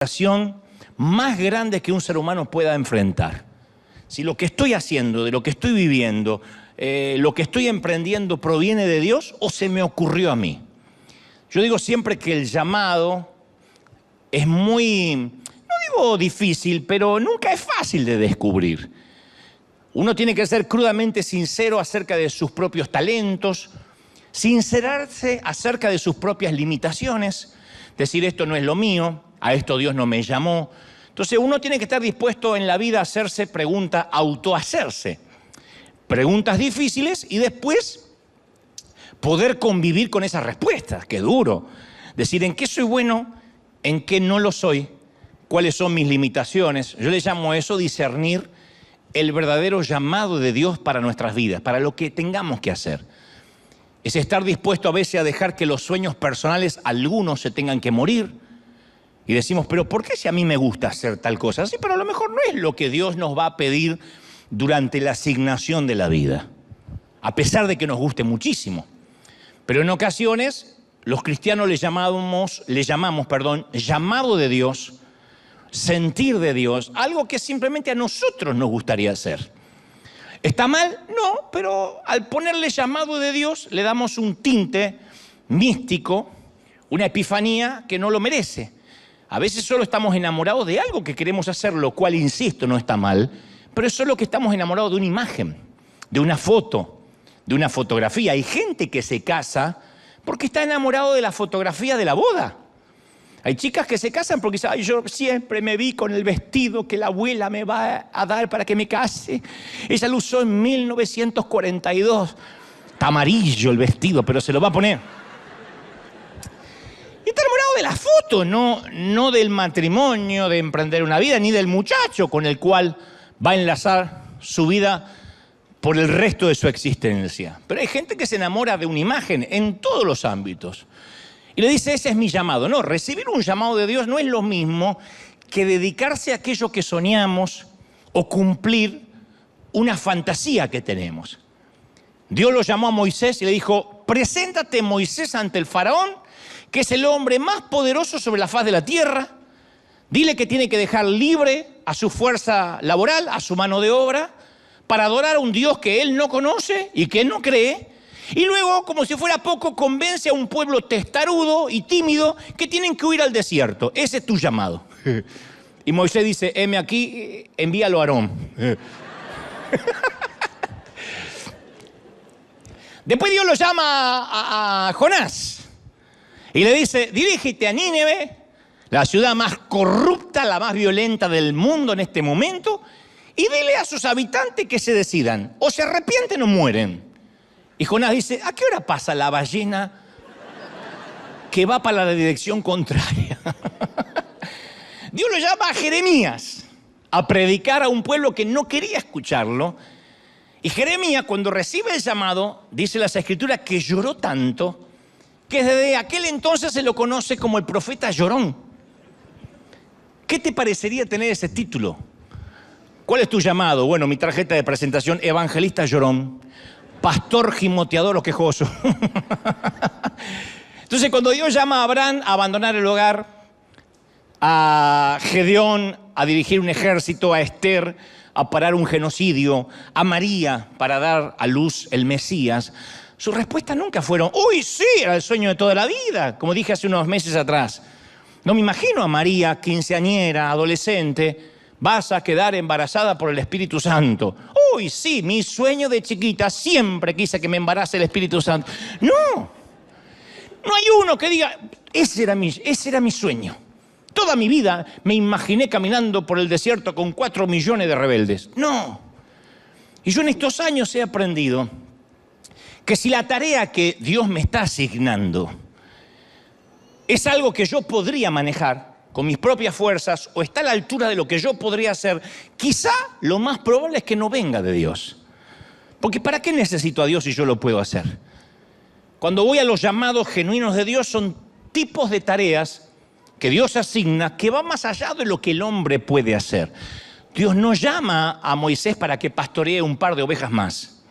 situación más grande que un ser humano pueda enfrentar. Si lo que estoy haciendo, de lo que estoy viviendo, lo que estoy emprendiendo proviene de Dios o se me ocurrió a mí. Yo digo siempre que el llamado es muy, no digo difícil, pero nunca es fácil de descubrir. Uno tiene que ser crudamente sincero acerca de sus propios talentos, sincerarse acerca de sus propias limitaciones, decir esto no es lo mío, a esto Dios no me llamó. Entonces uno tiene que estar dispuesto en la vida a hacerse preguntas, autohacerse preguntas difíciles y después poder convivir con esas respuestas. Qué duro. Decir en qué soy bueno, en qué no lo soy, cuáles son mis limitaciones. Yo le llamo a eso discernir el verdadero llamado de Dios para nuestras vidas, para lo que tengamos que hacer. Es estar dispuesto a veces a dejar que los sueños personales, algunos se tengan que morir. Y decimos, pero ¿por qué si a mí me gusta hacer tal cosa? Sí, pero a lo mejor no es lo que Dios nos va a pedir durante la asignación de la vida, a pesar de que nos guste muchísimo. Pero en ocasiones los cristianos le llamamos, llamado de Dios, sentir de Dios, algo que simplemente a nosotros nos gustaría hacer. ¿Está mal? No, pero al ponerle llamado de Dios le damos un tinte místico, una epifanía que no lo merece. A veces solo estamos enamorados de algo que queremos hacer, lo cual, insisto, no está mal, pero es solo que estamos enamorados de una imagen, de una foto, de una fotografía. Hay gente que se casa porque está enamorado de la fotografía de la boda. Hay chicas que se casan porque dicen, ay, yo siempre me vi con el vestido que la abuela me va a dar para que me case. Ella lo usó en 1942. Está amarillo el vestido, pero se lo va a poner. Y está enamorado de la foto, no del matrimonio, de emprender una vida, ni del muchacho con el cual va a enlazar su vida por el resto de su existencia. Pero hay gente que se enamora de una imagen en todos los ámbitos. Y le dice, ese es mi llamado. No, recibir un llamado de Dios no es lo mismo que dedicarse a aquello que soñamos o cumplir una fantasía que tenemos. Dios lo llamó a Moisés y le dijo, preséntate, Moisés, ante el faraón, que es el hombre más poderoso sobre la faz de la tierra. Dile que tiene que dejar libre a su fuerza laboral, a su mano de obra, para adorar a un Dios que él no conoce y que él no cree. Y luego, como si fuera poco, convence a un pueblo testarudo y tímido que tienen que huir al desierto. Ese es tu llamado. Y Moisés dice, heme aquí, envíalo a Aarón. Después Dios lo llama a Jonás y le dice, dirígete a Nínive, la ciudad más corrupta, la más violenta del mundo en este momento, y dile a sus habitantes que se decidan, o se arrepienten o mueren. Y Jonás dice, ¿a qué hora pasa la ballena que va para la dirección contraria? Dios lo llama a Jeremías a predicar a un pueblo que no quería escucharlo. Y Jeremías, cuando recibe el llamado, dice las Escrituras que lloró tanto que desde aquel entonces se lo conoce como el profeta llorón. ¿Qué te parecería tener ese título? ¿Cuál es tu llamado? Bueno, mi tarjeta de presentación, evangelista llorón, pastor gimoteador o quejoso. Entonces, cuando Dios llama a Abraham a abandonar el hogar, a Gedeón a dirigir un ejército, a Esther a parar un genocidio, a María para dar a luz el Mesías, sus respuestas nunca fueron, uy, sí, era el sueño de toda la vida, como dije hace unos meses atrás. No me imagino a María, quinceañera, adolescente, vas a quedar embarazada por el Espíritu Santo. Uy, sí, mi sueño de chiquita, siempre quise que me embarace el Espíritu Santo. No hay uno que diga, ese era mi sueño. Toda mi vida me imaginé caminando por el desierto con 4 millones de rebeldes. No. Y yo en estos años he aprendido que si la tarea que Dios me está asignando es algo que yo podría manejar con mis propias fuerzas o está a la altura de lo que yo podría hacer, quizá lo más probable es que no venga de Dios. Porque ¿para qué necesito a Dios si yo lo puedo hacer? Cuando voy a los llamados genuinos de Dios son tipos de tareas que Dios asigna que va más allá de lo que el hombre puede hacer. Dios no llama a Moisés para que pastoree un par de ovejas más.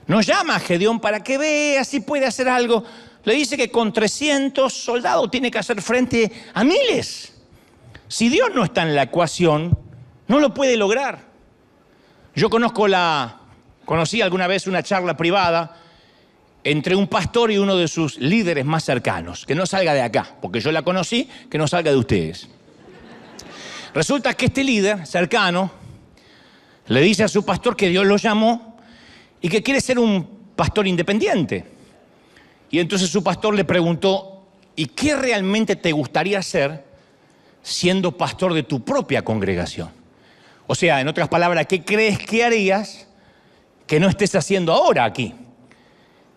No llama a Gedeón para que vea si puede hacer algo. Le dice que con 300 soldados tiene que hacer frente a miles. Si Dios no está en la ecuación, no lo puede lograr. Yo conocí alguna vez una charla privada entre un pastor y uno de sus líderes más cercanos. Que no salga de acá, porque yo la conocí, que no salga de ustedes. Resulta que este líder cercano le dice a su pastor que Dios lo llamó y que quiere ser un pastor independiente. Y entonces su pastor le preguntó, ¿y qué realmente te gustaría hacer siendo pastor de tu propia congregación? O sea, en otras palabras, ¿qué crees que harías que no estés haciendo ahora aquí?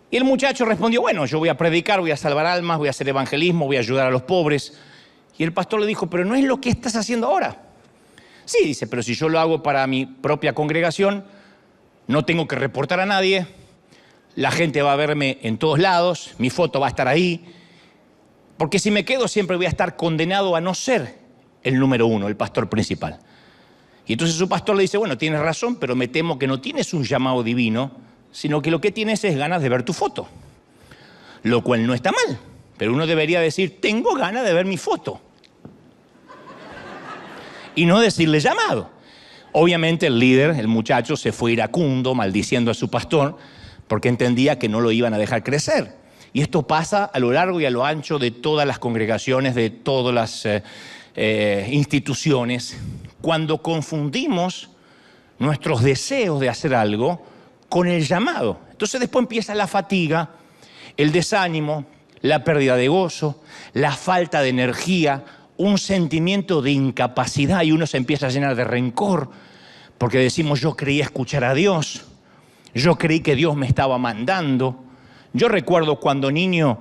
Y el muchacho respondió, bueno, yo voy a predicar, voy a salvar almas, voy a hacer evangelismo, voy a ayudar a los pobres. Y el pastor le dijo, pero no es lo que estás haciendo ahora. Sí, dice, pero si yo lo hago para mi propia congregación, no tengo que reportar a nadie, la gente va a verme en todos lados, mi foto va a estar ahí, porque si me quedo siempre voy a estar condenado a no ser el número uno, el pastor principal. Y entonces su pastor le dice, bueno, tienes razón, pero me temo que no tienes un llamado divino, sino que lo que tienes es ganas de ver tu foto. Lo cual no está mal, pero uno debería decir, tengo ganas de ver mi foto. Y no decirle llamado. Obviamente el líder, el muchacho, se fue iracundo, maldiciendo a su pastor, porque entendía que no lo iban a dejar crecer. Y esto pasa a lo largo y a lo ancho de todas las congregaciones, de todas las instituciones, cuando confundimos nuestros deseos de hacer algo con el llamado. Entonces después empieza la fatiga, el desánimo, la pérdida de gozo, la falta de energía, un sentimiento de incapacidad y uno se empieza a llenar de rencor porque decimos, yo creí escuchar a Dios, yo creí que Dios me estaba mandando. Yo recuerdo cuando niño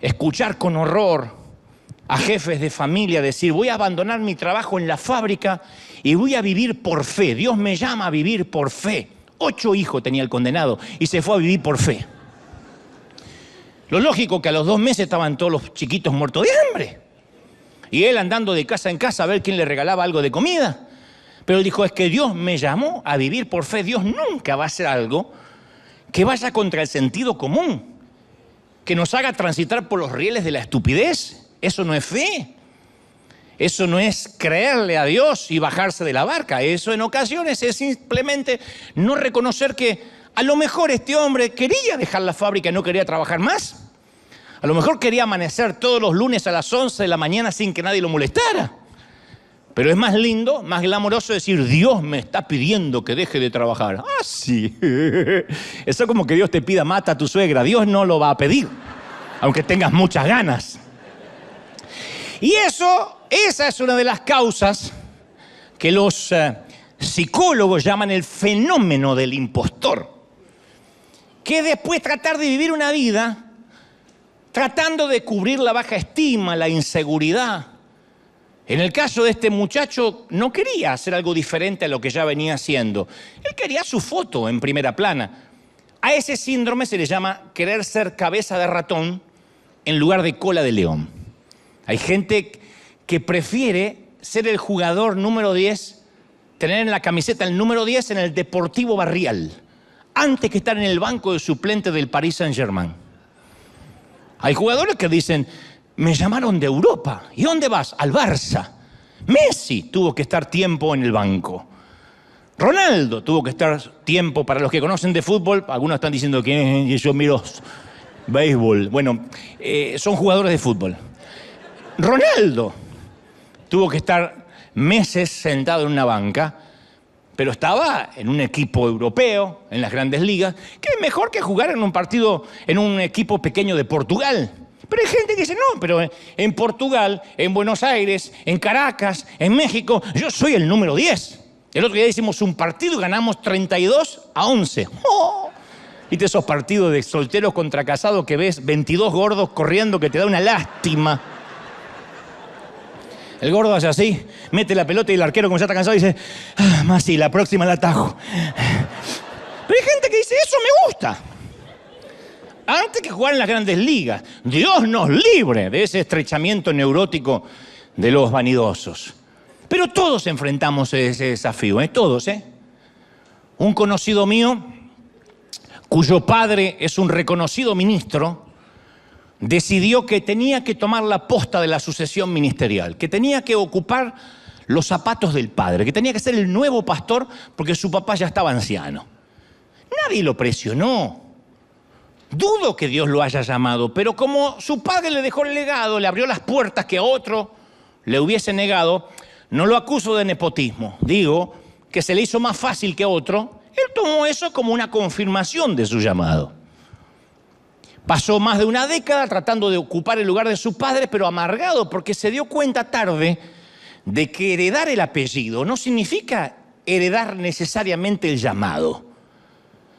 escuchar con horror a jefes de familia decir, voy a abandonar mi trabajo en la fábrica y voy a vivir por fe. Dios me llama a vivir por fe. 8 hijos tenía el condenado y se fue a vivir por fe. Lo lógico que a los 2 meses estaban todos los chiquitos muertos de hambre. Y él andando de casa en casa a ver quién le regalaba algo de comida. Pero él dijo, es que Dios me llamó a vivir por fe. Dios nunca va a hacer algo que vaya contra el sentido común, que nos haga transitar por los rieles de la estupidez. Eso no es fe. Eso no es creerle a Dios y bajarse de la barca. Eso en ocasiones es simplemente no reconocer que a lo mejor este hombre quería dejar la fábrica y no quería trabajar más. A lo mejor quería amanecer todos los lunes a las 11 de la mañana sin que nadie lo molestara. Pero es más lindo, más glamoroso decir, Dios me está pidiendo que deje de trabajar. Ah, sí. Eso es como que Dios te pida, mata a tu suegra. Dios no lo va a pedir, aunque tengas muchas ganas. Y esa es una de las causas que los psicólogos llaman el fenómeno del impostor. Que es después tratar de vivir una vida tratando de cubrir la baja estima, la inseguridad. En el caso de este muchacho, no quería hacer algo diferente a lo que ya venía haciendo. Él quería su foto en primera plana. A ese síndrome se le llama querer ser cabeza de ratón en lugar de cola de león. Hay gente que prefiere ser el jugador número 10, tener en la camiseta el número 10 en el Deportivo Barrial, antes que estar en el banco de suplente del Paris Saint-Germain. Hay jugadores que dicen, me llamaron de Europa. ¿Y dónde vas? Al Barça. Messi tuvo que estar tiempo en el banco. Ronaldo tuvo que estar tiempo, para los que conocen de fútbol, algunos están diciendo que yo miro béisbol. Bueno, son jugadores de fútbol. Ronaldo tuvo que estar meses sentado en una banca, pero estaba en un equipo europeo, en las grandes ligas, que es mejor que jugar en un partido, en un equipo pequeño de Portugal. Pero hay gente que dice, no, pero en Portugal, en Buenos Aires, en Caracas, en México, yo soy el número 10. El otro día hicimos un partido y ganamos 32-11. ¡Oh! ¿Viste esos partidos de solteros contra casados que ves 22 gordos corriendo que te da una lástima? El gordo hace así, mete la pelota y el arquero, como ya está cansado, dice, más sí, la próxima la atajo. Pero hay gente que dice, eso me gusta. Antes que jugar en las grandes ligas, Dios nos libre de ese estrechamiento neurótico de los vanidosos. Pero todos enfrentamos ese desafío, todos, Un conocido mío, cuyo padre es un reconocido ministro decidió que tenía que tomar la posta de la sucesión ministerial, que tenía que ocupar los zapatos del padre, que tenía que ser el nuevo pastor porque su papá ya estaba anciano. Nadie lo presionó. Dudo que Dios lo haya llamado, pero como su padre le dejó el legado, le abrió las puertas que a otro le hubiese negado, no lo acuso de nepotismo. Digo que se le hizo más fácil que a otro. Él tomó eso como una confirmación de su llamado. Pasó más de una década tratando de ocupar el lugar de su padre, pero amargado porque se dio cuenta tarde de que heredar el apellido no significa heredar necesariamente el llamado.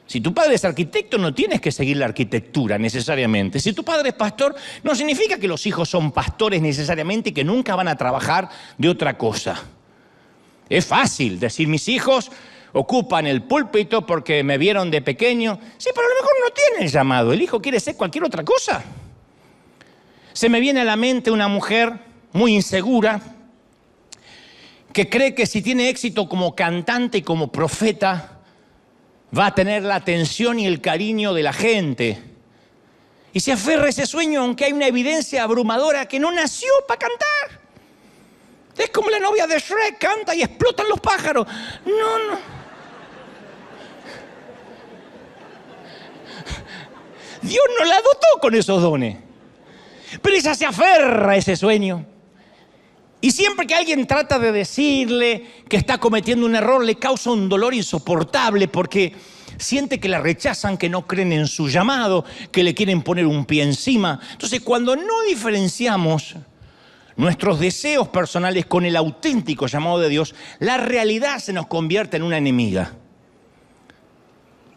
Si tu padre es arquitecto, no tienes que seguir la arquitectura necesariamente. Si tu padre es pastor, no significa que los hijos son pastores necesariamente y que nunca van a trabajar de otra cosa. Es fácil decir, mis hijos ocupan el púlpito porque me vieron de pequeño. Sí, pero a lo mejor no tiene el llamado. El hijo quiere ser cualquier otra cosa. Se me viene a la mente una mujer muy insegura que cree que si tiene éxito como cantante y como profeta, va a tener la atención y el cariño de la gente. Y se aferra a ese sueño, aunque hay una evidencia abrumadora que no nació para cantar. Es como la novia de Shrek, canta y explotan los pájaros. No. Dios no la dotó con esos dones. Pero ella se aferra a ese sueño. Y siempre que alguien trata de decirle que está cometiendo un error, le causa un dolor insoportable porque siente que la rechazan, que no creen en su llamado, que le quieren poner un pie encima. Entonces, cuando no diferenciamos nuestros deseos personales con el auténtico llamado de Dios, la realidad se nos convierte en una enemiga.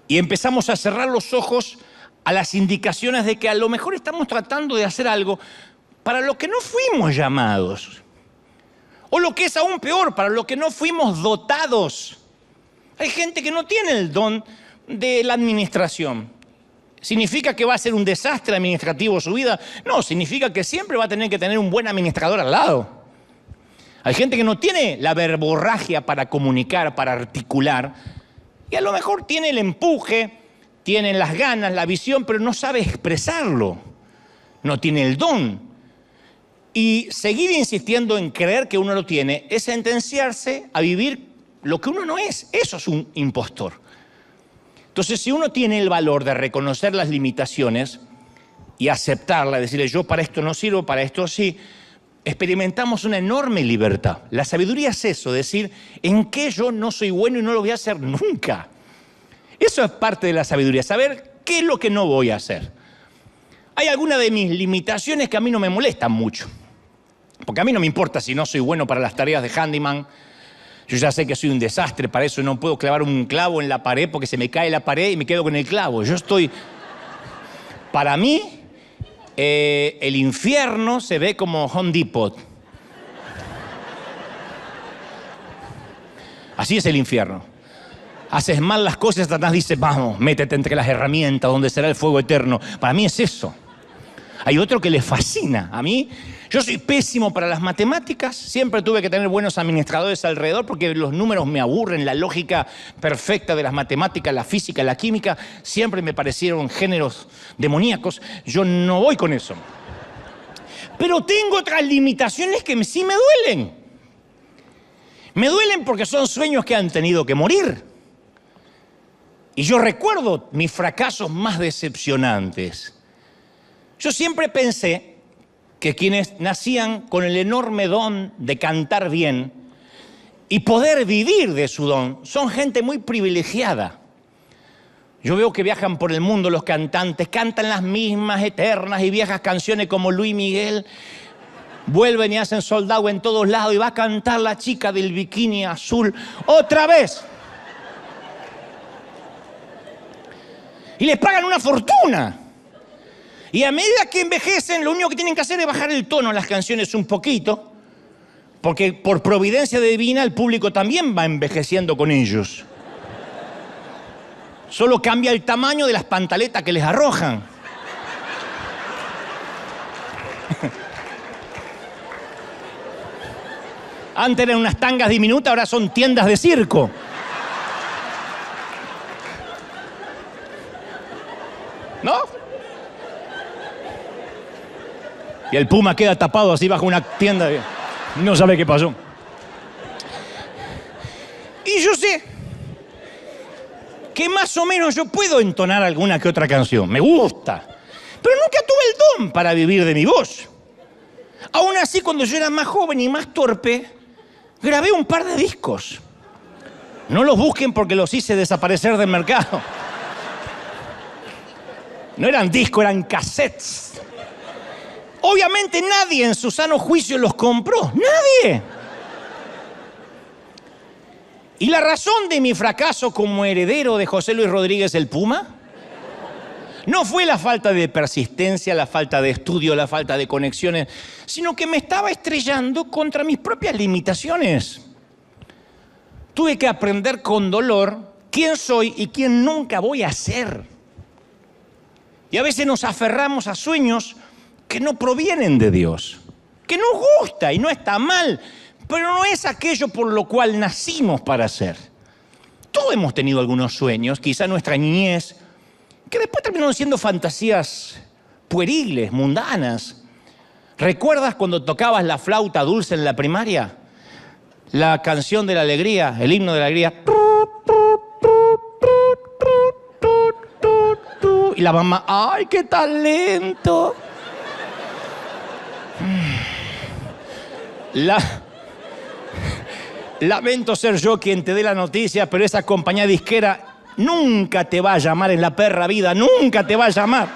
Y empezamos a cerrar los ojos a las indicaciones de que a lo mejor estamos tratando de hacer algo para lo que no fuimos llamados. O lo que es aún peor, para lo que no fuimos dotados. Hay gente que no tiene el don de la administración. ¿Significa que va a ser un desastre administrativo su vida? No, significa que siempre va a tener que tener un buen administrador al lado. Hay gente que no tiene la verborragia para comunicar, para articular, y a lo mejor tiene el empuje, tiene las ganas, la visión, pero no sabe expresarlo. No tiene el don. Y seguir insistiendo en creer que uno lo tiene es sentenciarse a vivir lo que uno no es. Eso es un impostor. Entonces, si uno tiene el valor de reconocer las limitaciones y aceptarlas, decirle, yo para esto no sirvo, para esto sí, experimentamos una enorme libertad. La sabiduría es eso, decir, en qué yo no soy bueno y no lo voy a hacer nunca. Eso es parte de la sabiduría, saber qué es lo que no voy a hacer. Hay algunas de mis limitaciones que a mí no me molestan mucho. Porque a mí no me importa si no soy bueno para las tareas de handyman. Yo ya sé que soy un desastre, para eso no puedo clavar un clavo en la pared porque se me cae la pared y me quedo con el clavo. Para mí, el infierno se ve como Home Depot. Así es el infierno. Haces mal las cosas, Satanás dice, vamos, métete entre las herramientas donde será el fuego eterno. Para mí es eso. Hay otro que le fascina. A mí, yo soy pésimo para las matemáticas. Siempre tuve que tener buenos administradores alrededor porque los números me aburren. La lógica perfecta de las matemáticas, la física, la química, siempre me parecieron géneros demoníacos. Yo no voy con eso. Pero tengo otras limitaciones que sí me duelen. Me duelen porque son sueños que han tenido que morir. Y yo recuerdo mis fracasos más decepcionantes. Yo siempre pensé que quienes nacían con el enorme don de cantar bien y poder vivir de su don son gente muy privilegiada. Yo veo que viajan por el mundo los cantantes, cantan las mismas eternas y viejas canciones como Luis Miguel, vuelven y hacen sold out en todos lados y va a cantar la chica del bikini azul otra vez. Y les pagan una fortuna. Y a medida que envejecen, lo único que tienen que hacer es bajar el tono en las canciones un poquito, porque por providencia divina el público también va envejeciendo con ellos. Solo cambia el tamaño de las pantaletas que les arrojan. Antes eran unas tangas diminutas, ahora son tiendas de circo. ¿No? Y el puma queda tapado así bajo una tienda. No sabe qué pasó. Y yo sé que más o menos yo puedo entonar alguna que otra canción. Me gusta. Pero nunca tuve el don para vivir de mi voz. Aún así, cuando yo era más joven y más torpe, grabé un par de discos. No los busquen porque los hice desaparecer del mercado. No eran discos, eran cassettes. Obviamente nadie en su sano juicio los compró. ¡Nadie! ¿Y la razón de mi fracaso como heredero de José Luis Rodríguez el Puma? No fue la falta de persistencia, la falta de estudio, la falta de conexiones, sino que me estaba estrellando contra mis propias limitaciones. Tuve que aprender con dolor quién soy y quién nunca voy a ser. Y a veces nos aferramos a sueños que no provienen de Dios, que nos gusta y no está mal, pero no es aquello por lo cual nacimos para ser. Todos hemos tenido algunos sueños, quizá en nuestra niñez, que después terminaron siendo fantasías pueriles, mundanas. ¿Recuerdas cuando tocabas la flauta dulce en la primaria? La canción de la alegría, el himno de la alegría. Y la mamá, ¡ay, qué talento! Lamento ser yo quien te dé la noticia, pero esa compañía disquera nunca te va a llamar en la perra vida, nunca te va a llamar.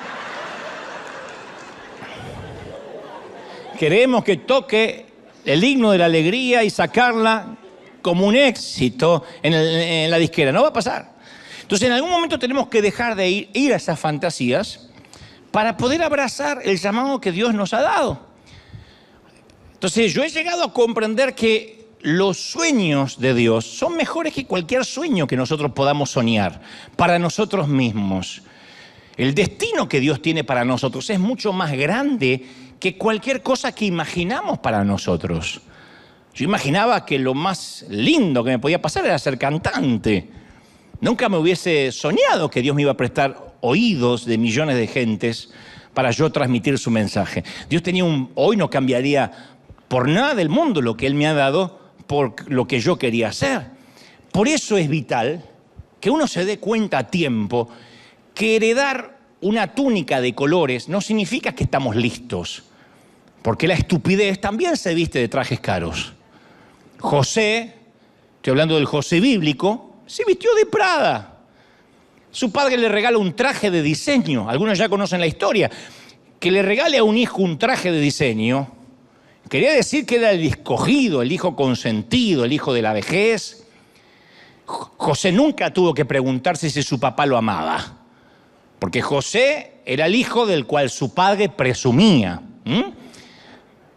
Queremos que toque el himno de la alegría y sacarla como un éxito en la disquera. No va a pasar. Entonces, en algún momento tenemos que dejar de ir a esas fantasías para poder abrazar el llamado que Dios nos ha dado. Entonces, yo he llegado a comprender que los sueños de Dios son mejores que cualquier sueño que nosotros podamos soñar para nosotros mismos. El destino que Dios tiene para nosotros es mucho más grande que cualquier cosa que imaginamos para nosotros. Yo imaginaba que lo más lindo que me podía pasar era ser cantante. Nunca me hubiese soñado que Dios me iba a prestar oídos de millones de gentes para yo transmitir su mensaje. Dios tenía hoy no cambiaría por nada del mundo lo que Él me ha dado por lo que yo quería hacer. Por eso es vital que uno se dé cuenta a tiempo que heredar una túnica de colores no significa que estamos listos, porque la estupidez también se viste de trajes caros. José, estoy hablando del José bíblico, se vistió de Prada. Su padre le regala un traje de diseño. Algunos ya conocen la historia. Que le regale a un hijo un traje de diseño quería decir que era el escogido, el hijo consentido, el hijo de la vejez. José nunca tuvo que preguntarse si su papá lo amaba, porque José era el hijo del cual su padre presumía.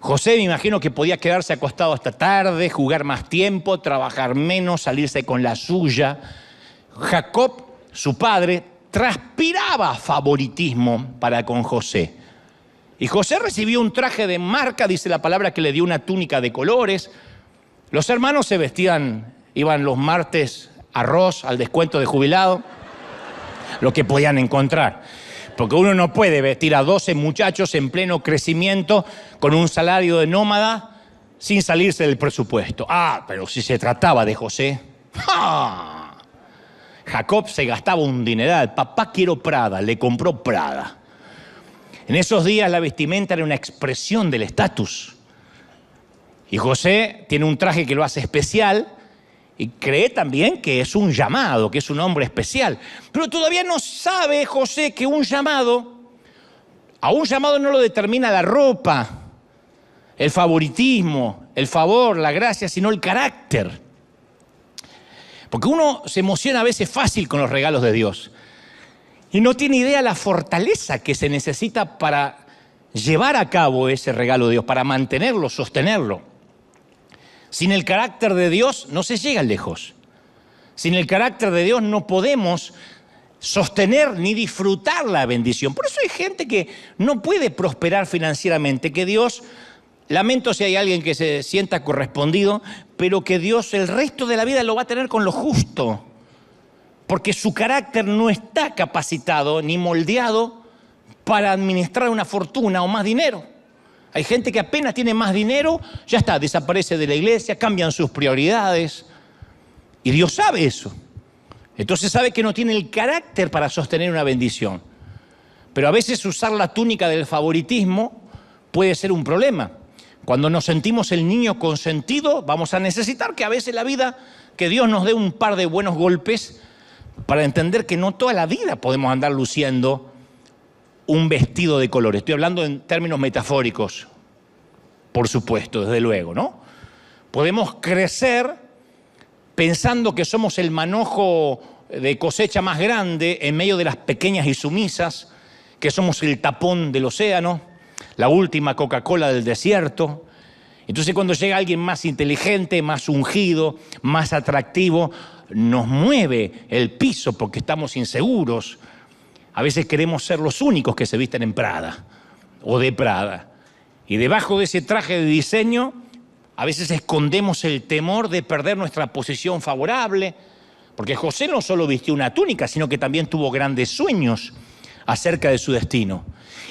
José, me imagino que podía quedarse acostado hasta tarde, jugar más tiempo, trabajar menos, salirse con la suya. Jacob, su padre, transpiraba favoritismo para con José. Y José recibió un traje de marca, dice la palabra, que le dio una túnica de colores. Los hermanos se vestían, iban los martes arroz al descuento de jubilado, lo que podían encontrar. Porque uno no puede vestir a 12 muchachos en pleno crecimiento con un salario de nómada sin salirse del presupuesto. Pero si se trataba de José, Jacob se gastaba un dineral. Papá, quiero Prada, le compró Prada. En esos días la vestimenta era una expresión del estatus. Y José tiene un traje que lo hace especial y cree también que es un llamado, que es un hombre especial. Pero todavía no sabe José que a un llamado no lo determina la ropa, el favoritismo, el favor, la gracia, sino el carácter. Porque uno se emociona a veces fácil con los regalos de Dios y no tiene idea la fortaleza que se necesita para llevar a cabo ese regalo de Dios, para mantenerlo, sostenerlo. Sin el carácter de Dios no se llega lejos. Sin el carácter de Dios no podemos sostener ni disfrutar la bendición. Por eso hay gente que no puede prosperar financieramente, que Dios, lamento si hay alguien que se sienta correspondido, pero que Dios el resto de la vida lo va a tener con lo justo, porque su carácter no está capacitado ni moldeado para administrar una fortuna o más dinero. Hay gente que apenas tiene más dinero, ya está, desaparece de la iglesia, cambian sus prioridades. Y Dios sabe eso. Entonces sabe que no tiene el carácter para sostener una bendición. Pero a veces usar la túnica del favoritismo puede ser un problema. Cuando nos sentimos el niño consentido, vamos a necesitar que a veces la vida, que Dios nos dé un par de buenos golpes para entender que no toda la vida podemos andar luciendo un vestido de color. Estoy hablando en términos metafóricos, por supuesto, desde luego, ¿no? Podemos crecer pensando que somos el manojo de cosecha más grande en medio de las pequeñas y sumisas, que somos el tapón del océano, la última Coca-Cola del desierto. Entonces cuando llega alguien más inteligente, más ungido, más atractivo, nos mueve el piso porque estamos inseguros. A veces queremos ser los únicos que se visten en Prada o de Prada. Y debajo de ese traje de diseño, a veces escondemos el temor de perder nuestra posición favorable, porque José no solo vistió una túnica, sino que también tuvo grandes sueños acerca de su destino.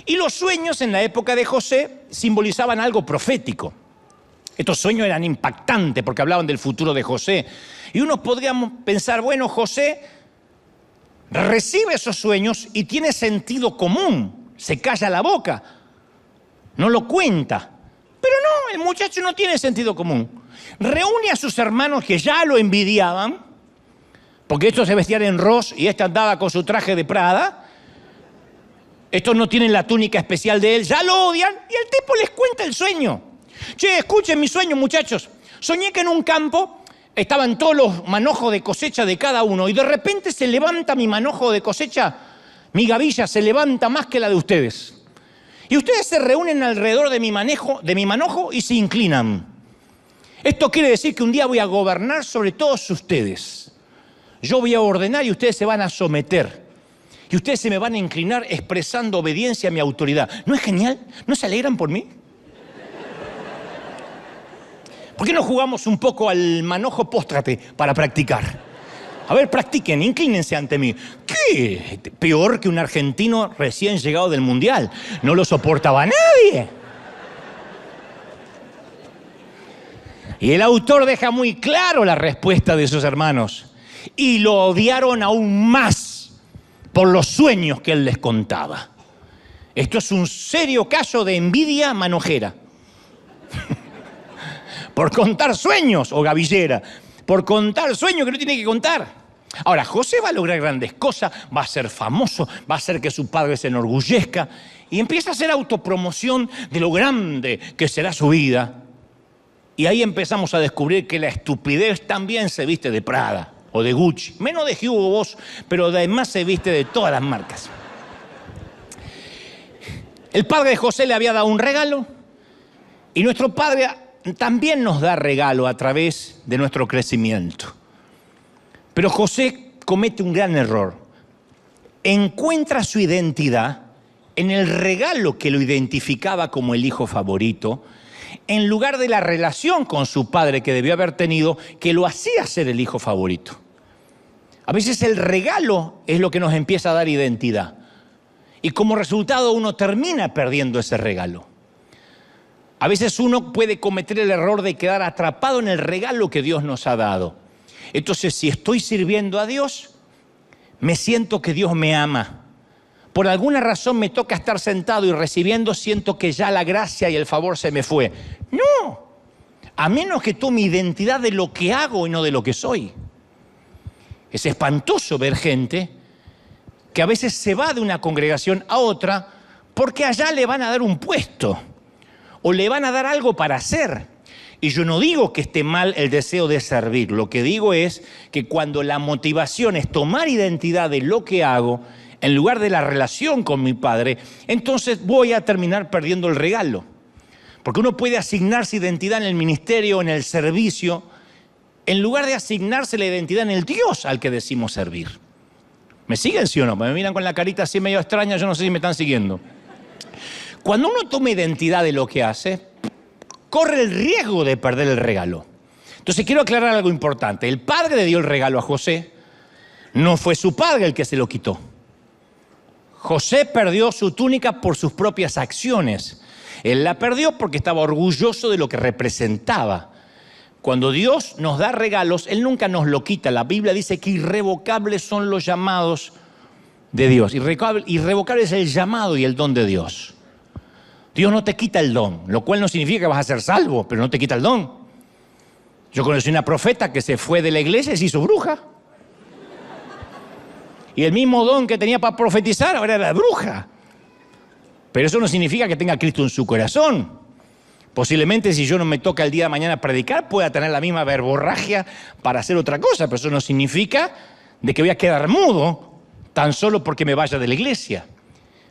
Y los sueños en la época de José simbolizaban algo profético. Estos sueños eran impactantes porque hablaban del futuro de José. Y unos podríamos pensar, bueno, José recibe esos sueños y tiene sentido común, se calla la boca, no lo cuenta. Pero no, el muchacho no tiene sentido común. Reúne a sus hermanos que ya lo envidiaban, porque estos se vestían en Ross y este andaba con su traje de Prada. Estos no tienen la túnica especial de él, ya lo odian y el tipo les cuenta el sueño. Che, escuchen mi sueño, muchachos. Soñé que en un campo estaban todos los manojos de cosecha de cada uno y de repente se levanta mi manojo de cosecha, mi gavilla se levanta más que la de ustedes. Y ustedes se reúnen alrededor de mi manojo y se inclinan. Esto quiere decir que un día voy a gobernar sobre todos ustedes. Yo voy a ordenar y ustedes se van a someter. Y ustedes se me van a inclinar expresando obediencia a mi autoridad. ¿No es genial? ¿No se alegran por mí? ¿Por qué no jugamos un poco al manojo póstrate para practicar? A ver, practiquen, inclínense ante mí. ¿Qué? Peor que un argentino recién llegado del Mundial. No lo soportaba nadie. Y el autor deja muy claro la respuesta de sus hermanos. Y lo odiaron aún más por los sueños que él les contaba. Esto es un serio caso de envidia manojera. Por contar sueños, o gavillera, por contar sueños que no tiene que contar. Ahora, José va a lograr grandes cosas, va a ser famoso, va a hacer que su padre se enorgullezca y empieza a hacer autopromoción de lo grande que será su vida. Y ahí empezamos a descubrir que la estupidez también se viste de Prada o de Gucci, menos de Hugo Boss, pero además se viste de todas las marcas. El padre de José le había dado un regalo y nuestro padre también nos da regalo a través de nuestro crecimiento. Pero José comete un gran error. Encuentra su identidad en el regalo que lo identificaba como el hijo favorito, en lugar de la relación con su padre que debió haber tenido, que lo hacía ser el hijo favorito. A veces el regalo es lo que nos empieza a dar identidad. Y como resultado uno termina perdiendo ese regalo. A veces uno puede cometer el error de quedar atrapado en el regalo que Dios nos ha dado. Entonces, si estoy sirviendo a Dios, me siento que Dios me ama. Por alguna razón me toca estar sentado y recibiendo, siento que ya la gracia y el favor se me fue. No, a menos que tome identidad de lo que hago y no de lo que soy. Es espantoso ver gente que a veces se va de una congregación a otra porque allá le van a dar un puesto o le van a dar algo para hacer. Y yo no digo que esté mal el deseo de servir, lo que digo es que cuando la motivación es tomar identidad de lo que hago, en lugar de la relación con mi padre, entonces voy a terminar perdiendo el regalo. Porque uno puede asignarse identidad en el ministerio, en el servicio, en lugar de asignarse la identidad en el Dios al que decimos servir. ¿Me siguen, sí o no? Me miran con la carita así medio extraña, yo no sé si me están siguiendo. Cuando uno toma identidad de lo que hace, corre el riesgo de perder el regalo. Entonces quiero aclarar algo importante. El padre le dio el regalo a José, no fue su padre el que se lo quitó. José perdió su túnica por sus propias acciones. Él la perdió porque estaba orgulloso de lo que representaba. Cuando Dios nos da regalos, Él nunca nos lo quita. La Biblia dice que irrevocables son los llamados de Dios. Irrevocable es el llamado y el don de Dios. Dios no te quita el don, lo cual no significa que vas a ser salvo, pero no te quita el don. Yo conocí una profeta que se fue de la iglesia y se hizo bruja. Y el mismo don que tenía para profetizar ahora era bruja. Pero eso no significa que tenga a Cristo en su corazón. Posiblemente si yo no me toca el día de mañana predicar, pueda tener la misma verborragia para hacer otra cosa, pero eso no significa de que voy a quedar mudo tan solo porque me vaya de la iglesia.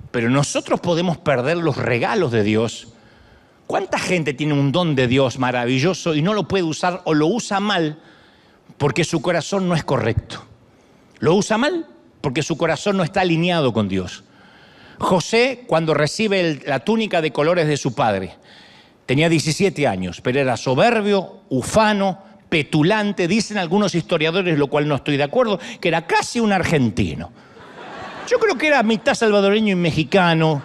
Pero nosotros podemos perder los regalos de Dios. ¿Cuánta gente tiene un don de Dios maravilloso y no lo puede usar o lo usa mal porque su corazón no es correcto? Lo usa mal porque su corazón no está alineado con Dios. José, cuando recibe la túnica de colores de su padre, tenía 17 años, pero era soberbio, ufano, petulante. Dicen algunos historiadores, lo cual no estoy de acuerdo, que era casi un argentino. Yo creo que era mitad salvadoreño y mexicano.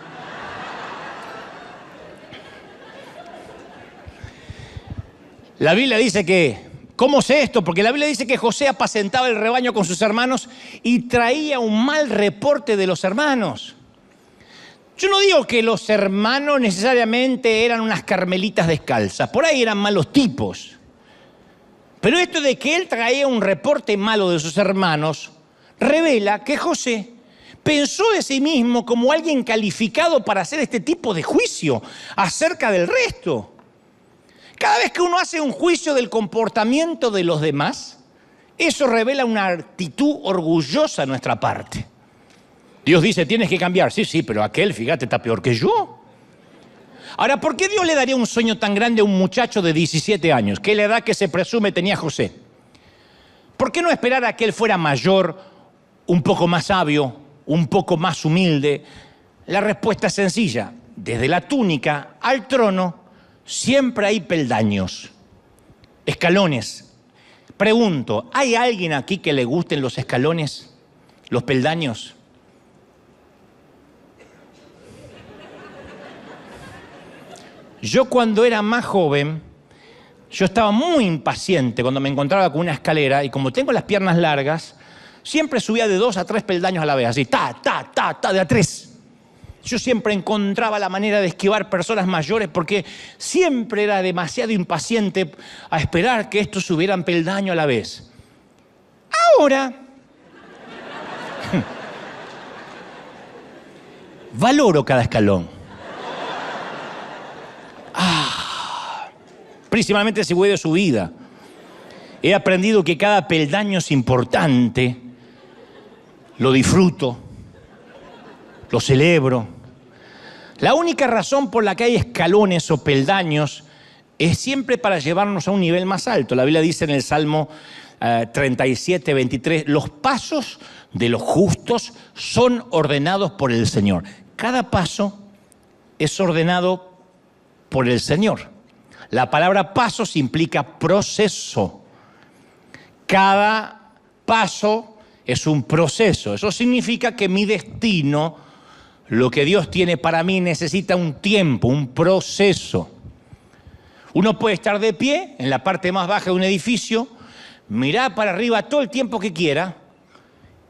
La Biblia dice que, ¿cómo sé esto? Porque la Biblia dice que José apacentaba el rebaño con sus hermanos y traía un mal reporte de los hermanos. Yo no digo que los hermanos necesariamente eran unas carmelitas descalzas, por ahí eran malos tipos. Pero esto de que él traía un reporte malo de sus hermanos revela que José pensó de sí mismo como alguien calificado para hacer este tipo de juicio acerca del resto. Cada vez que uno hace un juicio del comportamiento de los demás, eso revela una actitud orgullosa de nuestra parte. Dios dice, tienes que cambiar. Sí, pero aquel, fíjate, está peor que yo. Ahora, ¿por qué Dios le daría un sueño tan grande a un muchacho de 17 años? ¿Qué es la edad que se presume tenía José? ¿Por qué no esperar a que él fuera mayor, un poco más sabio, un poco más humilde? La respuesta es sencilla. Desde la túnica al trono siempre hay peldaños, escalones. Pregunto, ¿hay alguien aquí que le gusten los escalones, los peldaños? Yo cuando era más joven, yo estaba muy impaciente cuando me encontraba con una escalera y como tengo las piernas largas, siempre subía de 2 a 3 peldaños a la vez, así, de a 3. Yo siempre encontraba la manera de esquivar personas mayores porque siempre era demasiado impaciente a esperar que estos subieran peldaño a la vez. Ahora, valoro cada escalón. Principalmente si voy de subida. He aprendido que cada peldaño es importante. Lo disfruto. Lo celebro. La única razón por la que hay escalones o peldaños es siempre para llevarnos a un nivel más alto. La Biblia dice en el Salmo 37, 23, los pasos de los justos son ordenados por el Señor. Cada paso es ordenado por el Señor. La palabra pasos implica proceso. Cada paso es un proceso. Eso significa que mi destino, lo que Dios tiene para mí, necesita un tiempo, un proceso. Uno puede estar de pie en la parte más baja de un edificio, mirar para arriba todo el tiempo que quiera,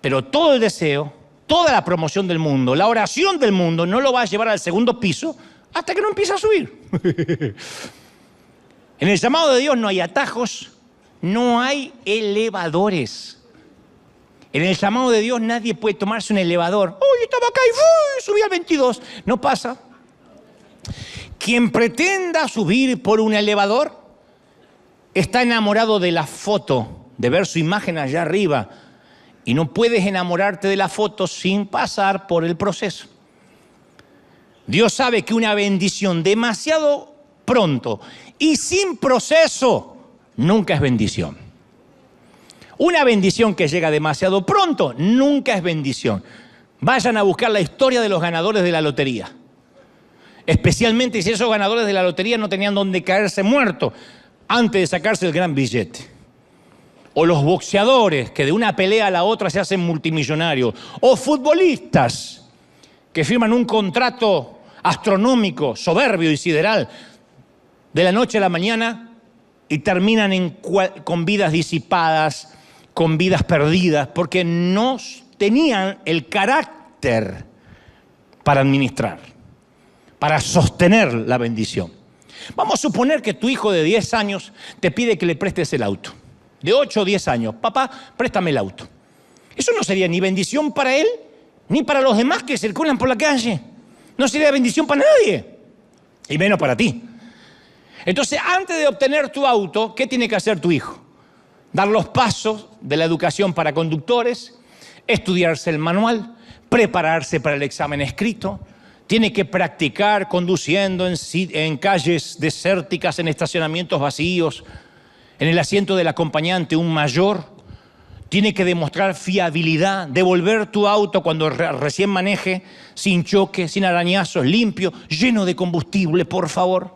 pero todo el deseo, toda la promoción del mundo, la oración del mundo no lo va a llevar al segundo piso hasta que no empiece a subir. En el llamado de Dios no hay atajos, no hay elevadores. En el llamado de Dios nadie puede tomarse un elevador. ¡Uy, estaba acá y subí al 22! No pasa. Quien pretenda subir por un elevador está enamorado de la foto, de ver su imagen allá arriba. Y no puedes enamorarte de la foto sin pasar por el proceso. Dios sabe que una bendición demasiado pronto y sin proceso nunca es bendición. Una bendición que llega demasiado pronto nunca es bendición. Vayan a buscar la historia de los ganadores de la lotería. Especialmente si esos ganadores de la lotería no tenían dónde caerse muertos antes de sacarse el gran billete. O los boxeadores que de una pelea a la otra se hacen multimillonarios. O futbolistas que firman un contrato astronómico, soberbio y sideral, de la noche a la mañana y terminan con vidas disipadas, con vidas perdidas, porque no tenían el carácter para administrar, para sostener la bendición. Vamos a suponer que tu hijo de 10 años te pide que le prestes el auto. De 8 o 10 años, papá, préstame el auto. Eso no sería ni bendición para él, ni para los demás que circulan por la calle. No sería bendición para nadie, y menos para ti. Entonces, antes de obtener tu auto, ¿qué tiene que hacer tu hijo? Dar los pasos de la educación para conductores, estudiarse el manual, prepararse para el examen escrito. Tiene que practicar conduciendo en calles desérticas, en estacionamientos vacíos, en el asiento del acompañante un mayor. Tiene que demostrar fiabilidad, devolver tu auto cuando recién maneje, sin choque, sin arañazos, limpio, lleno de combustible, por favor.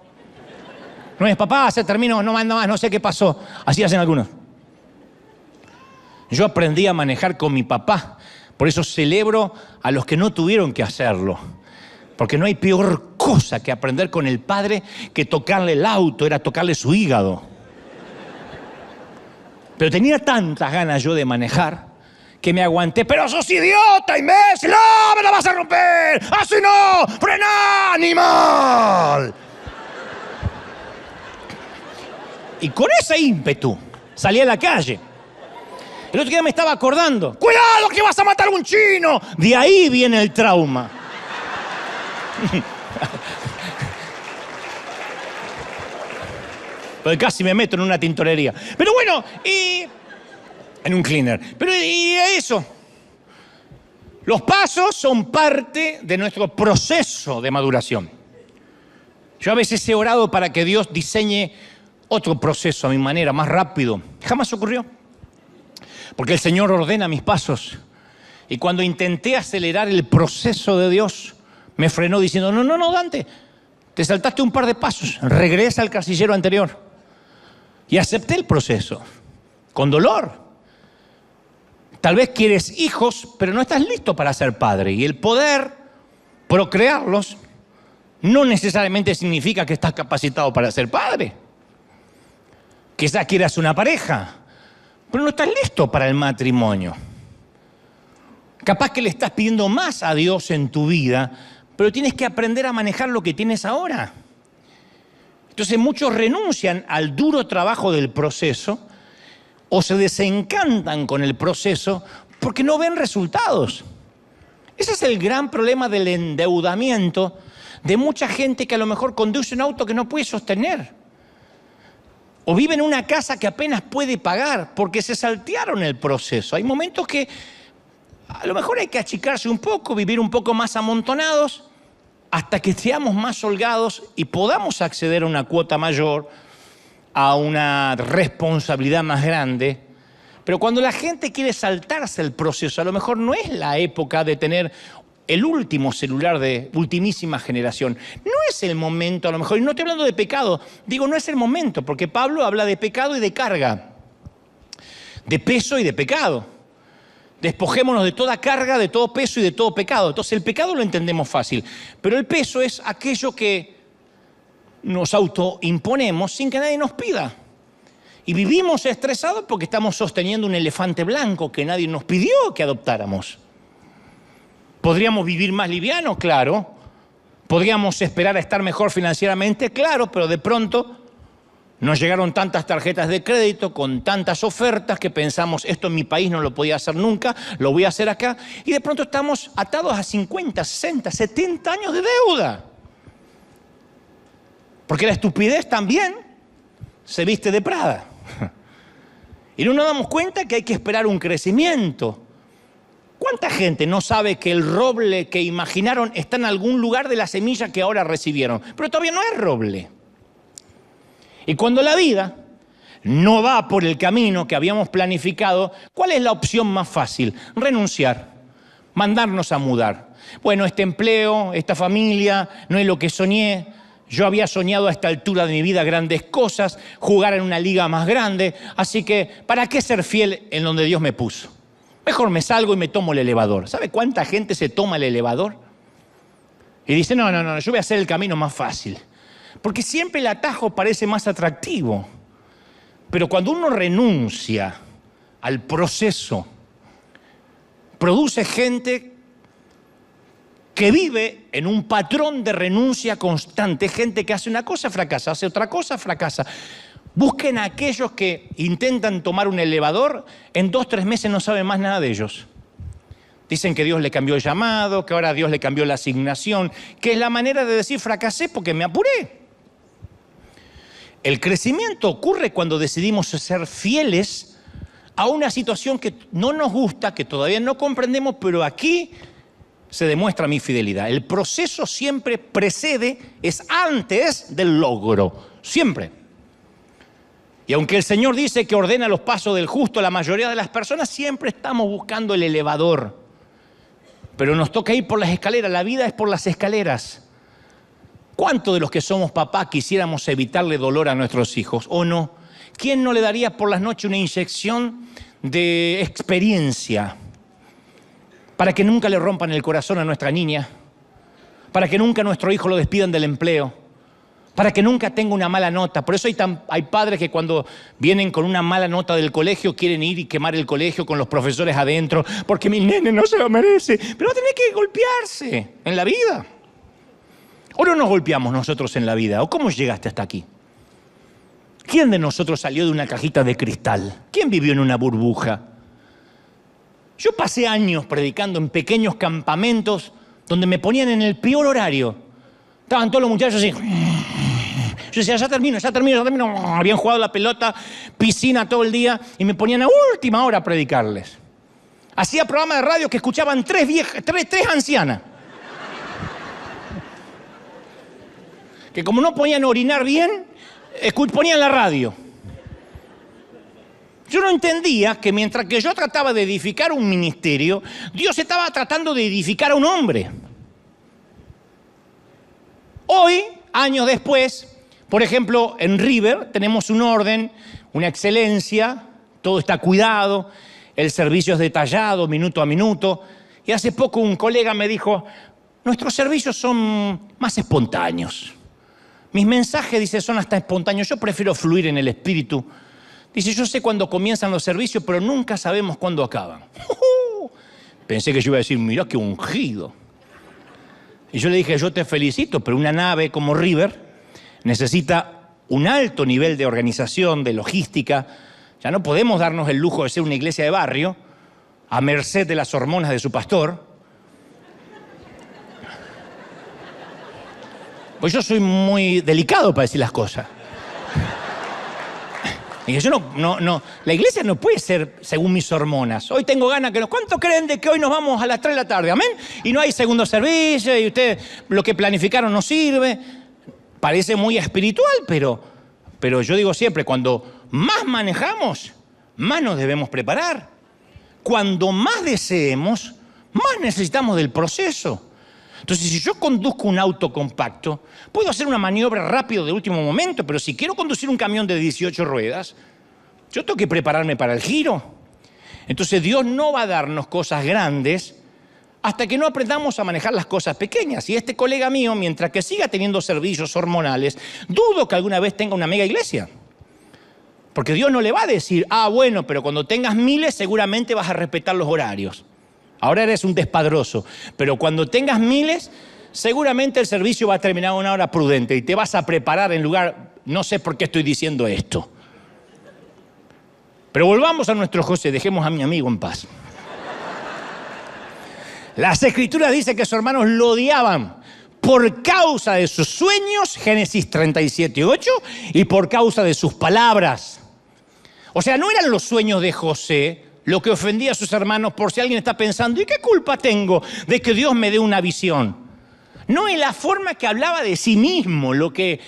No es, papá, se terminó, no manda más, no sé qué pasó. Así hacen algunos. Yo aprendí a manejar con mi papá, por eso celebro a los que no tuvieron que hacerlo. Porque no hay peor cosa que aprender con el padre que tocarle el auto, era tocarle su hígado. Pero tenía tantas ganas yo de manejar que me aguanté. ¡Pero sos idiota, imbécil! ¡No, me la vas a romper! ¡Así no! ¡Frená, animal! Y con ese ímpetu salí a la calle. El otro día me estaba acordando. ¡Cuidado que vas a matar a un chino! De ahí viene el trauma. Porque casi me meto en una tintorería. Pero bueno, en un cleaner. Pero y eso. Los pasos son parte de nuestro proceso de maduración. Yo a veces he orado para que Dios diseñe otro proceso a mi manera, más rápido. Jamás ocurrió. Porque el Señor ordena mis pasos. Y cuando intenté acelerar el proceso de Dios, me frenó diciendo, no, Dante, te saltaste un par de pasos, regresa al casillero anterior. Y acepté el proceso, con dolor. Tal vez quieres hijos, pero no estás listo para ser padre. Y el poder procrearlos no necesariamente significa que estás capacitado para ser padre. Quizás quieras una pareja, pero no estás listo para el matrimonio. Capaz que le estás pidiendo más a Dios en tu vida, pero tienes que aprender a manejar lo que tienes ahora. Entonces muchos renuncian al duro trabajo del proceso o se desencantan con el proceso porque no ven resultados. Ese es el gran problema del endeudamiento de mucha gente que a lo mejor conduce un auto que no puede sostener. O vive en una casa que apenas puede pagar porque se saltearon el proceso. Hay momentos que a lo mejor hay que achicarse un poco, vivir un poco más amontonados, hasta que seamos más holgados y podamos acceder a una cuota mayor, a una responsabilidad más grande. Pero cuando la gente quiere saltarse el proceso, a lo mejor no es la época de tener el último celular de ultimísima generación. No es el momento, a lo mejor, y no estoy hablando de pecado, digo no es el momento, porque Pablo habla de pecado y de carga, de peso y de pecado. Despojémonos de toda carga, de todo peso y de todo pecado. Entonces el pecado lo entendemos fácil, pero el peso es aquello que nos autoimponemos sin que nadie nos pida. Y vivimos estresados porque estamos sosteniendo un elefante blanco que nadie nos pidió que adoptáramos. ¿Podríamos vivir más livianos? Claro. ¿Podríamos esperar a estar mejor financieramente? Claro, pero de pronto nos llegaron tantas tarjetas de crédito con tantas ofertas que pensamos, esto en mi país no lo podía hacer nunca, lo voy a hacer acá. Y de pronto estamos atados a 50, 60, 70 años de deuda. Porque la estupidez también se viste de Prada. Y no nos damos cuenta que hay que esperar un crecimiento. ¿Cuánta gente no sabe que el roble que imaginaron está en algún lugar de la semilla que ahora recibieron? Pero todavía no es roble. Y cuando la vida no va por el camino que habíamos planificado, ¿cuál es la opción más fácil? Renunciar, mandarnos a mudar. Bueno, este empleo, esta familia, no es lo que soñé. Yo había soñado a esta altura de mi vida grandes cosas, jugar en una liga más grande, así que ¿para qué ser fiel en donde Dios me puso? Mejor me salgo y me tomo el elevador. ¿Sabe cuánta gente se toma el elevador? Y dice, no, yo voy a hacer el camino más fácil. Porque siempre el atajo parece más atractivo. Pero cuando uno renuncia al proceso, produce gente que vive en un patrón de renuncia constante. Gente que hace una cosa, fracasa, hace otra cosa, fracasa. Busquen a aquellos que intentan tomar un elevador, en 2 o 3 meses no saben más nada de ellos. Dicen que Dios le cambió el llamado, que ahora Dios le cambió la asignación, que es la manera de decir fracasé porque me apuré. El crecimiento ocurre cuando decidimos ser fieles a una situación que no nos gusta, que todavía no comprendemos, pero aquí se demuestra mi fidelidad. El proceso siempre precede, es antes del logro, siempre. Y aunque el Señor dice que ordena los pasos del justo, la mayoría de las personas siempre estamos buscando el elevador. Pero nos toca ir por las escaleras, la vida es por las escaleras. ¿Cuántos de los que somos papá quisiéramos evitarle dolor a nuestros hijos o no? ¿Quién no le daría por las noches una inyección de experiencia para que nunca le rompan el corazón a nuestra niña? Para que nunca a nuestro hijo lo despidan del empleo. Para que nunca tenga una mala nota. Por eso hay padres que cuando vienen con una mala nota del colegio quieren ir y quemar el colegio con los profesores adentro porque mi nene no se lo merece. Pero va a tener que golpearse en la vida. ¿O no nos golpeamos nosotros en la vida? ¿O cómo llegaste hasta aquí? ¿Quién de nosotros salió de una cajita de cristal? ¿Quién vivió en una burbuja? Yo pasé años predicando en pequeños campamentos donde me ponían en el peor horario. Estaban todos los muchachos así. Yo decía, ya termino. Habían jugado la pelota, piscina todo el día y me ponían a última hora a predicarles. Hacía programas de radio que escuchaban tres ancianas. Que como no podían orinar bien, ponían la radio. Yo no entendía que mientras que yo trataba de edificar un ministerio, Dios estaba tratando de edificar a un hombre. Hoy, años después, por ejemplo, en River tenemos un orden, una excelencia, todo está cuidado, el servicio es detallado, minuto a minuto. Y hace poco un colega me dijo, nuestros servicios son más espontáneos. Mis mensajes, dice, son hasta espontáneos. Yo prefiero fluir en el espíritu. Dice, yo sé cuándo comienzan los servicios, pero nunca sabemos cuándo acaban. Pensé que yo iba a decir, mirá qué ungido. Y yo le dije, yo te felicito, pero una nave como River necesita un alto nivel de organización, de logística. Ya no podemos darnos el lujo de ser una iglesia de barrio a merced de las hormonas de su pastor. Pues yo soy muy delicado para decir las cosas. Y yo no, la iglesia no puede ser según mis hormonas. Hoy tengo ganas que ¿cuánto creen de que hoy nos vamos a las 3 de la tarde? ¿Amén? Y no hay segundo servicio y ustedes lo que planificaron no sirve. Parece muy espiritual, pero yo digo siempre, cuando más manejamos, más nos debemos preparar. Cuando más deseemos, más necesitamos del proceso. Entonces, si yo conduzco un auto compacto, puedo hacer una maniobra rápido de último momento, pero si quiero conducir un camión de 18 ruedas, yo tengo que prepararme para el giro. Entonces, Dios no va a darnos cosas grandes hasta que no aprendamos a manejar las cosas pequeñas. Y este colega mío, mientras que siga teniendo servicios hormonales, dudo que alguna vez tenga una mega iglesia. Porque Dios no le va a decir, bueno, pero cuando tengas miles seguramente vas a respetar los horarios. Ahora eres un despadroso, pero cuando tengas miles, seguramente el servicio va a terminar a una hora prudente y te vas a preparar en lugar, no sé por qué estoy diciendo esto. Pero volvamos a nuestro José, dejemos a mi amigo en paz. Las Escrituras dicen que sus hermanos lo odiaban por causa de sus sueños, Génesis 37:8, y por causa de sus palabras. O sea, no eran los sueños de José lo que ofendía a sus hermanos, por si alguien está pensando, ¿y qué culpa tengo de que Dios me dé una visión? No es la forma que hablaba de sí mismo lo que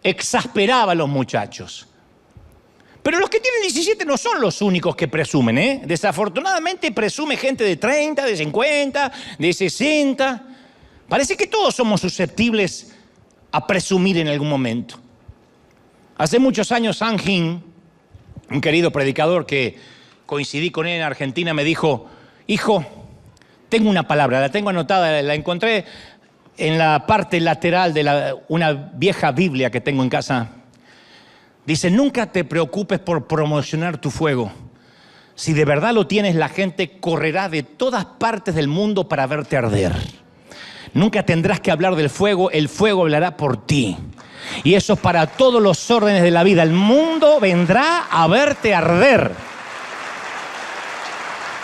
exasperaba a los muchachos. Pero los que tienen 17 no son los únicos que presumen, ¿eh? Desafortunadamente presume gente de 30, de 50, de 60. Parece que todos somos susceptibles a presumir en algún momento. Hace muchos años, San Gin, un querido predicador que coincidí con él en Argentina, me dijo, hijo, tengo una palabra, la tengo anotada, la encontré en la parte lateral de una vieja Biblia que tengo en casa, dice: nunca te preocupes por promocionar tu fuego. Si de verdad lo tienes, la gente correrá de todas partes del mundo para verte arder. Nunca tendrás que hablar del fuego, el fuego hablará por ti. Y eso es para todos los órdenes de la vida. El mundo vendrá a verte arder.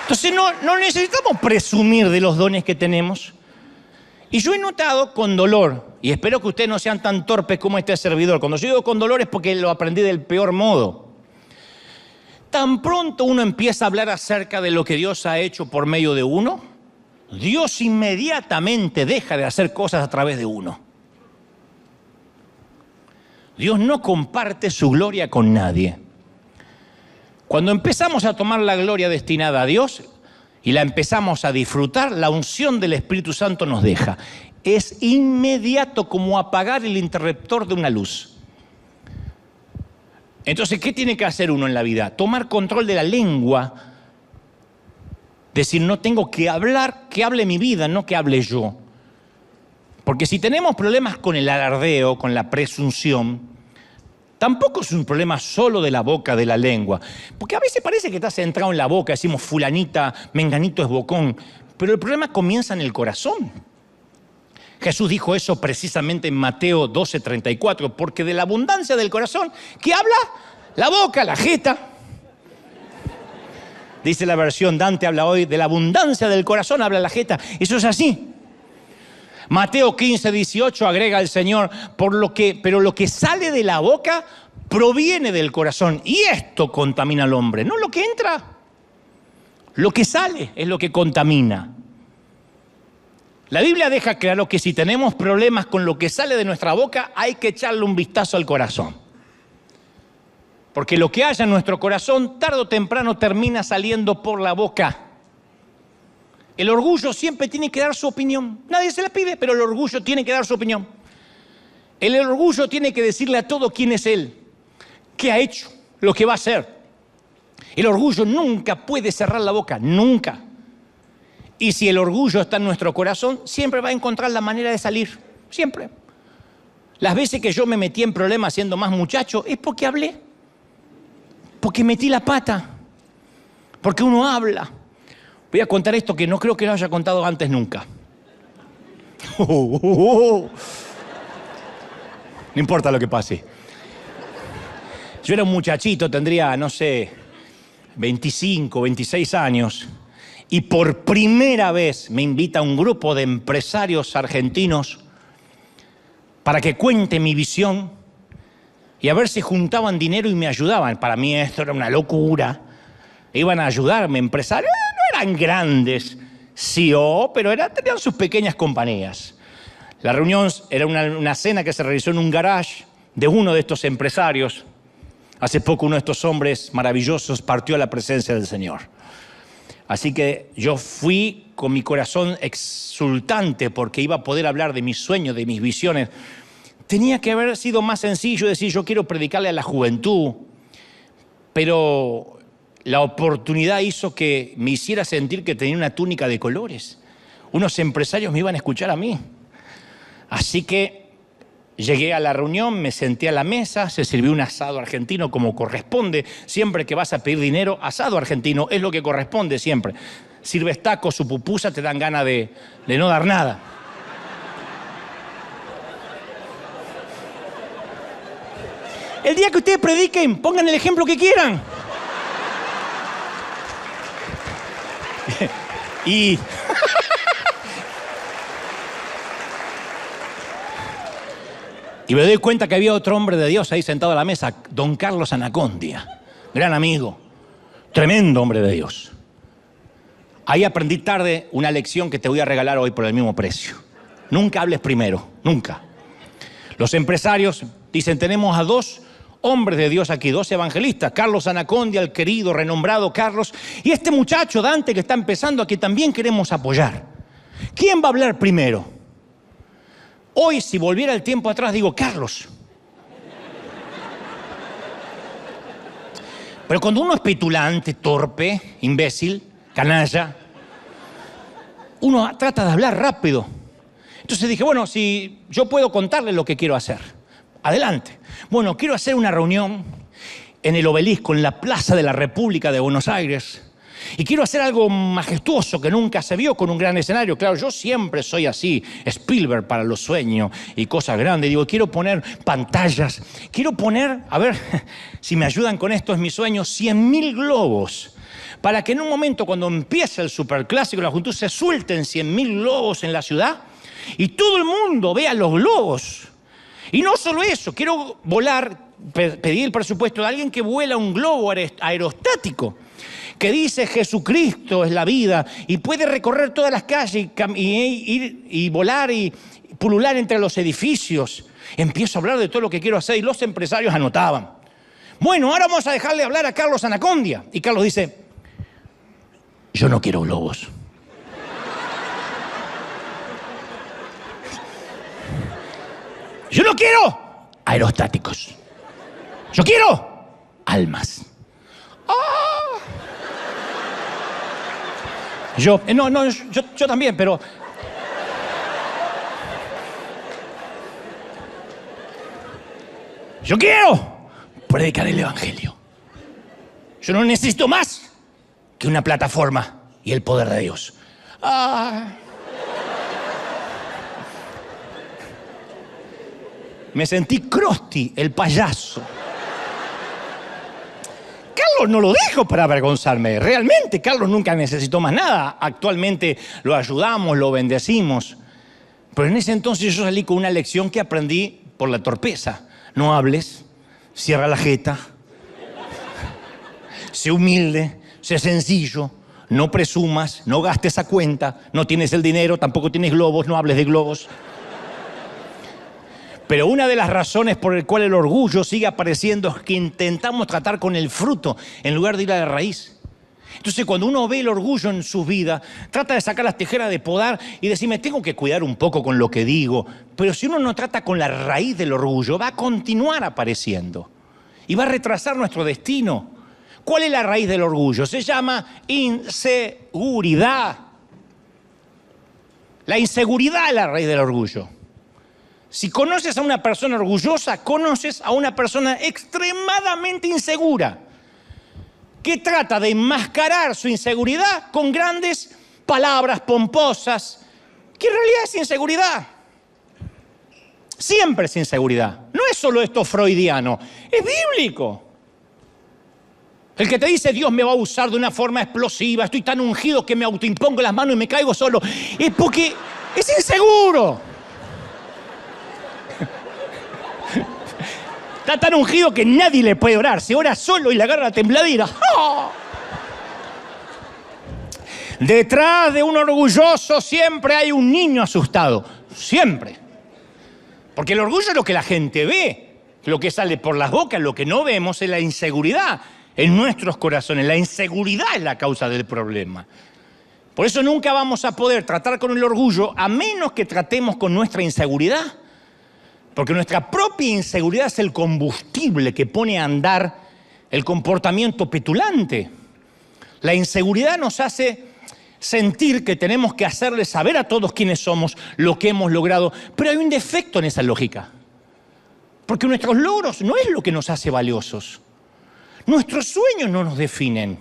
Entonces no necesitamos presumir de los dones que tenemos. Y yo he notado con dolor, y espero que ustedes no sean tan torpes como este servidor. Cuando yo digo con dolor es porque lo aprendí del peor modo. Tan pronto uno empieza a hablar acerca de lo que Dios ha hecho por medio de uno, Dios inmediatamente deja de hacer cosas a través de uno. Dios no comparte su gloria con nadie. Cuando empezamos a tomar la gloria destinada a Dios y la empezamos a disfrutar, la unción del Espíritu Santo nos deja. Es inmediato, como apagar el interruptor de una luz. Entonces, ¿qué tiene que hacer uno en la vida? Tomar control de la lengua. Decir, no tengo que hablar, que hable mi vida, no que hable yo. Porque si tenemos problemas con el alardeo, con la presunción, tampoco es un problema solo de la boca, de la lengua. Porque a veces parece que estás centrado en la boca, decimos fulanita, menganito es bocón. Pero el problema comienza en el corazón. Jesús dijo eso precisamente en Mateo 12:34, porque de la abundancia del corazón, ¿qué habla? La boca, la jeta. Dice la versión Dante, habla hoy, de la abundancia del corazón habla la jeta. Eso es así. Mateo 15:18 agrega el Señor, pero lo que sale de la boca proviene del corazón, y esto contamina al hombre, no lo que entra. Lo que sale es lo que contamina. La Biblia deja claro que si tenemos problemas con lo que sale de nuestra boca, hay que echarle un vistazo al corazón. Porque lo que haya en nuestro corazón, tarde o temprano termina saliendo por la boca. El orgullo siempre tiene que dar su opinión. Nadie se la pide, pero el orgullo tiene que dar su opinión. El orgullo tiene que decirle a todo quién es él, qué ha hecho, lo que va a hacer. El orgullo nunca puede cerrar la boca, nunca. Y si el orgullo está en nuestro corazón, siempre va a encontrar la manera de salir, siempre. Las veces que yo me metí en problemas siendo más muchacho, es porque hablé, porque metí la pata, porque uno habla. Voy a contar esto que no creo que lo haya contado antes nunca. No importa lo que pase. Yo era un muchachito, tendría, 25, 26 años. Y por primera vez me invita un grupo de empresarios argentinos para que cuente mi visión y a ver si juntaban dinero y me ayudaban. Para mí esto era una locura. Iban a ayudarme, empresarios. No eran grandes CEO, pero tenían sus pequeñas compañías. La reunión era una cena que se realizó en un garage de uno de estos empresarios. Hace poco uno de estos hombres maravillosos partió a la presencia del Señor. Así que yo fui con mi corazón exultante porque iba a poder hablar de mis sueños, de mis visiones. Tenía que haber sido más sencillo decir, yo quiero predicarle a la juventud, pero la oportunidad hizo que me hiciera sentir que tenía una túnica de colores. Unos empresarios me iban a escuchar a mí. Así que llegué a la reunión, me senté a la mesa, se sirvió un asado argentino como corresponde. Siempre que vas a pedir dinero, asado argentino es lo que corresponde siempre. Sirves tacos, su pupusa, te dan ganas de no dar nada. El día que ustedes prediquen, pongan el ejemplo que quieran. Y me doy cuenta que había otro hombre de Dios ahí sentado a la mesa, don Carlos Anacondia, gran amigo, tremendo hombre de Dios. Ahí aprendí tarde una lección que te voy a regalar hoy por el mismo precio. Nunca hables primero, nunca. Los empresarios dicen, tenemos a dos hombres de Dios aquí, dos evangelistas, Carlos Anacondia, el querido, renombrado Carlos, y este muchacho Dante que está empezando aquí también queremos apoyar. ¿Quién va a hablar primero? Hoy, si volviera el tiempo atrás, digo, Carlos. Pero cuando uno es petulante, torpe, imbécil, canalla, uno trata de hablar rápido. Entonces dije, bueno, si yo puedo contarles lo que quiero hacer, adelante. Bueno, quiero hacer una reunión en el Obelisco, en la Plaza de la República de Buenos Aires. Y quiero hacer algo majestuoso que nunca se vio, con un gran escenario. Claro, yo siempre soy así, Spielberg para los sueños y cosas grandes. Digo, quiero poner pantallas, quiero poner, a ver si me ayudan con esto, es mi sueño, 100.000 globos. Para que en un momento, cuando empiece el superclásico, la juventud, se suelten 100.000 globos en la ciudad y todo el mundo vea los globos. Y no solo eso, quiero pedir el presupuesto de alguien que vuela un globo aerostático, que dice Jesucristo es la vida y puede recorrer todas las calles y ir y volar y pulular entre los edificios. Empiezo a hablar de todo lo que quiero hacer y los empresarios anotaban. Bueno, ahora vamos a dejarle hablar a Carlos Anacondia. Y Carlos dice, yo no quiero globos. Yo no quiero aerostáticos. Yo quiero almas. ¡Ah! Yo también, pero... Yo quiero predicar el Evangelio. Yo no necesito más que una plataforma y el poder de Dios. ¡Ah! Me sentí Krusty, el payaso. Carlos no lo dejo para avergonzarme. Realmente, Carlos nunca necesitó más nada. Actualmente lo ayudamos, lo bendecimos. Pero en ese entonces yo salí con una lección que aprendí por la torpeza. No hables, cierra la jeta, sé humilde, sé sencillo, no presumas, no gastes a cuenta, no tienes el dinero, tampoco tienes globos, no hables de globos. Pero una de las razones por las cuales el orgullo sigue apareciendo es que intentamos tratar con el fruto en lugar de ir a la raíz. Entonces, cuando uno ve el orgullo en su vida, trata de sacar las tijeras de podar y decir, me tengo que cuidar un poco con lo que digo. Pero si uno no trata con la raíz del orgullo, va a continuar apareciendo y va a retrasar nuestro destino. ¿Cuál es la raíz del orgullo? Se llama inseguridad. La inseguridad es la raíz del orgullo. Si conoces a una persona orgullosa, conoces a una persona extremadamente insegura, que trata de enmascarar su inseguridad con grandes palabras pomposas, que en realidad es inseguridad. Siempre es inseguridad. No es solo esto freudiano, es bíblico. El que te dice Dios me va a usar de una forma explosiva, estoy tan ungido que me autoimpongo las manos y me caigo solo, es porque es inseguro. Está tan ungido que nadie le puede orar. Se ora solo y le agarra la tembladera. ¡Oh! Detrás de un orgulloso siempre hay un niño asustado. Siempre. Porque el orgullo es lo que la gente ve. Lo que sale por las bocas, lo que no vemos es la inseguridad en nuestros corazones. La inseguridad es la causa del problema. Por eso nunca vamos a poder tratar con el orgullo a menos que tratemos con nuestra inseguridad. Porque nuestra propia inseguridad es el combustible que pone a andar el comportamiento petulante. La inseguridad nos hace sentir que tenemos que hacerle saber a todos quiénes somos, lo que hemos logrado. Pero hay un defecto en esa lógica. Porque nuestros logros no es lo que nos hace valiosos. Nuestros sueños no nos definen.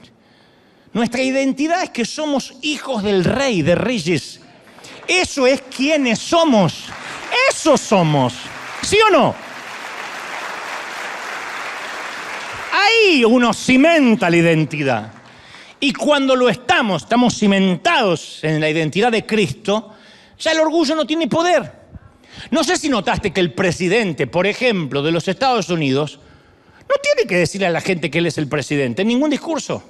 Nuestra identidad es que somos hijos del Rey, de Reyes. Eso es quienes somos. Eso somos. ¿Sí o no? Ahí uno cimenta la identidad. Y cuando lo estamos cimentados en la identidad de Cristo, ya el orgullo no tiene poder. No sé si notaste que el presidente, por ejemplo, de los Estados Unidos, no tiene que decirle a la gente que él es el presidente en ningún discurso.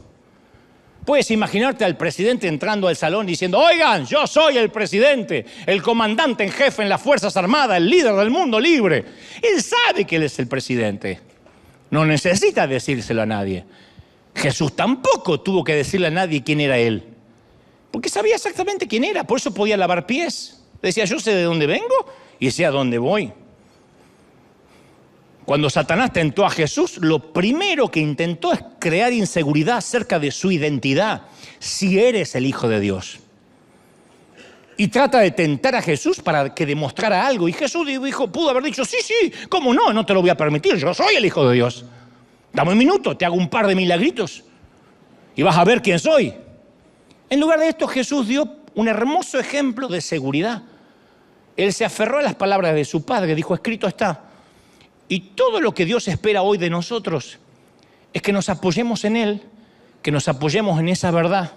Puedes imaginarte al presidente entrando al salón diciendo, oigan, yo soy el presidente, el comandante en jefe en las Fuerzas Armadas, el líder del mundo libre. Él sabe que él es el presidente. No necesita decírselo a nadie. Jesús tampoco tuvo que decirle a nadie quién era él. Porque sabía exactamente quién era, por eso podía lavar pies. Decía, yo sé de dónde vengo y sé a dónde voy. Cuando Satanás tentó a Jesús, lo primero que intentó es crear inseguridad acerca de su identidad. Si eres el Hijo de Dios. y trata de tentar a Jesús para que demostrara algo. Y Jesús pudo haber dicho, sí, ¿cómo no? No te lo voy a permitir, yo soy el Hijo de Dios. Dame un minuto, te hago un par de milagritos y vas a ver quién soy. En lugar de esto, Jesús dio un hermoso ejemplo de seguridad. Él se aferró a las palabras de su Padre, dijo, escrito está. Y todo lo que Dios espera hoy de nosotros es que nos apoyemos en Él, que nos apoyemos en esa verdad.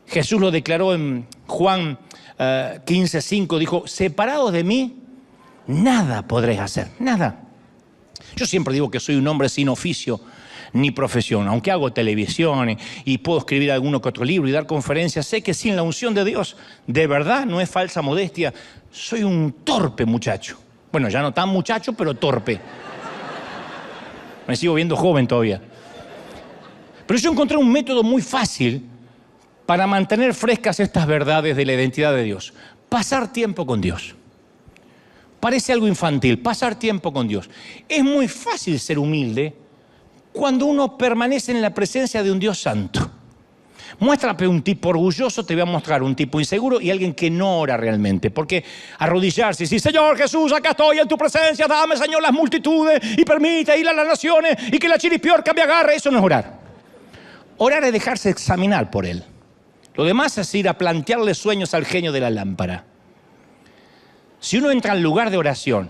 Jesús lo declaró en Juan 15:5, dijo, separados de mí, nada podréis hacer, nada. Yo siempre digo que soy un hombre sin oficio ni profesión, aunque hago televisión y puedo escribir alguno que otro libro y dar conferencias, sé que sin la unción de Dios, de verdad, no es falsa modestia, soy un torpe muchacho. Bueno, ya no tan muchacho, pero torpe. Me sigo viendo joven todavía. Pero yo encontré un método muy fácil para mantener frescas estas verdades de la identidad de Dios. Pasar tiempo con Dios. Parece algo infantil, pasar tiempo con Dios. Es muy fácil ser humilde cuando uno permanece en la presencia de un Dios santo. Muéstrame un tipo orgulloso, te voy a mostrar un tipo inseguro y alguien que no ora realmente. Porque arrodillarse y decir, Señor Jesús, acá estoy en tu presencia, dame, Señor, las multitudes y permite ir a las naciones y que la chiripiorca me agarre, eso no es orar. Orar es dejarse examinar por Él. Lo demás es ir a plantearle sueños al genio de la lámpara. Si uno entra al lugar de oración,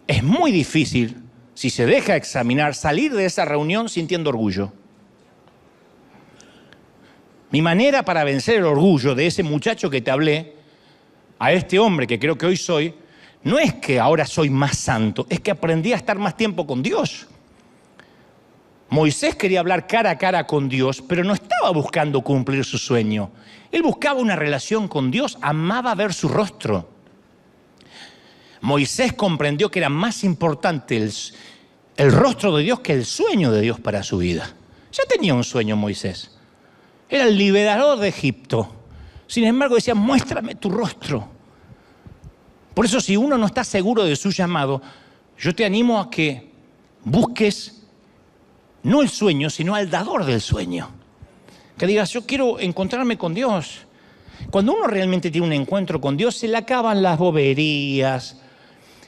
es muy difícil, si se deja examinar, salir de esa reunión sintiendo orgullo. Mi manera para vencer el orgullo de ese muchacho que te hablé, a este hombre que creo que hoy soy, no es que ahora soy más santo, es que aprendí a estar más tiempo con Dios. Moisés quería hablar cara a cara con Dios, pero no estaba buscando cumplir su sueño. Él buscaba una relación con Dios, amaba ver su rostro. Moisés comprendió que era más importante el rostro de Dios que el sueño de Dios para su vida. Ya tenía un sueño Moisés. Era el liberador de Egipto. Sin embargo, decía, muéstrame tu rostro. Por eso, si uno no está seguro de su llamado, yo te animo a que busques no el sueño, sino al dador del sueño. Que digas, yo quiero encontrarme con Dios. Cuando uno realmente tiene un encuentro con Dios, se le acaban las boberías,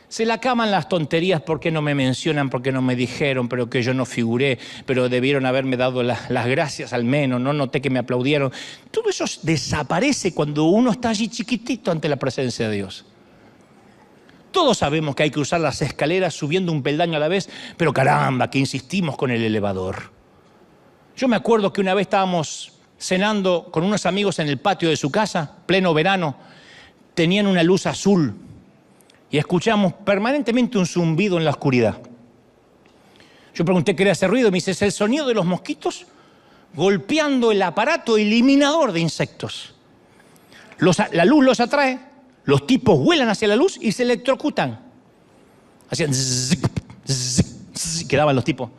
se le acaban las tonterías, porque no me mencionan, porque no me dijeron, pero que yo no figuré, pero debieron haberme dado las gracias al menos, no noté que me aplaudieron. Todo eso desaparece cuando uno está allí chiquitito ante la presencia de Dios. Todos sabemos que hay que usar las escaleras subiendo un peldaño a la vez, pero caramba, que insistimos con el elevador. Yo me acuerdo que una vez estábamos cenando con unos amigos en el patio de su casa, pleno verano, tenían una luz azul y escuchamos permanentemente un zumbido en la oscuridad. Yo pregunté qué era ese ruido y me dice, es el sonido de los mosquitos golpeando el aparato eliminador de insectos. La luz los atrae, los tipos vuelan hacia la luz y se electrocutan. Hacían zzz, zzz, zzz, quedaban los tipos.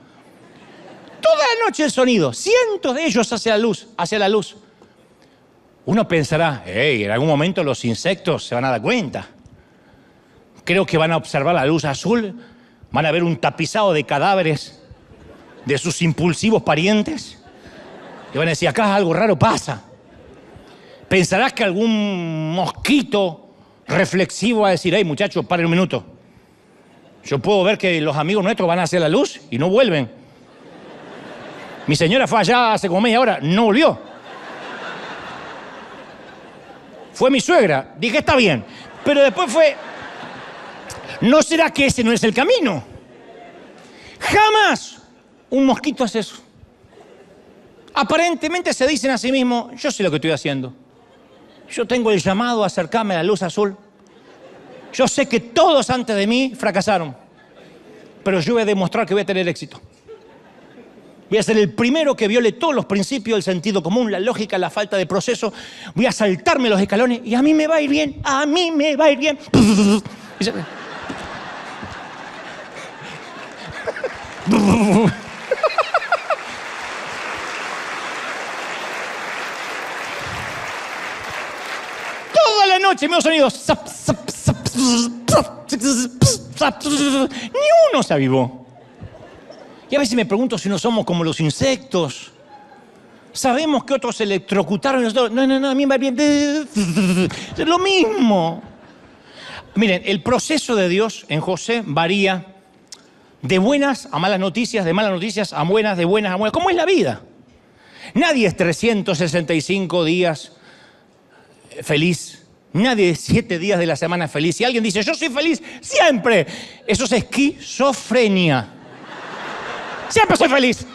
Toda la noche el sonido, cientos de ellos hacia la luz. Uno pensará, en algún momento los insectos se van a dar cuenta. Creo que van a observar la luz azul, van a ver un tapizado de cadáveres de sus impulsivos parientes y van a decir, acá algo raro pasa. Pensarás que algún mosquito reflexivo va a decir, hey muchachos, paren un minuto. Yo puedo ver que los amigos nuestros van hacia la luz y no vuelven. Mi señora fue allá hace como media hora, no volvió. Fue mi suegra, dije está bien, pero después fue, ¿no será que ese no es el camino? Jamás un mosquito hace eso. Aparentemente se dicen a sí mismos, yo sé lo que estoy haciendo. Yo tengo el llamado a acercarme a la luz azul. Yo sé que todos antes de mí fracasaron, pero yo voy a demostrar que voy a tener éxito. Voy a ser el primero que viole todos los principios del sentido común, la lógica, la falta de proceso. Voy a saltarme los escalones y a mí me va a ir bien. A mí me va a ir bien. Toda la noche me oigo sonidos. Ni uno se avivó. Y a veces me pregunto si no somos como los insectos. Sabemos que otros se electrocutaron y nosotros, no, a mí me va bien. Es lo mismo. Miren, el proceso de Dios en José varía de buenas a malas noticias, de malas noticias a buenas, de buenas a buenas. ¿Cómo es la vida? Nadie es 365 días feliz. Nadie es 7 días de la semana feliz. Si alguien dice, yo soy feliz siempre, eso es esquizofrenia. Siempre soy feliz.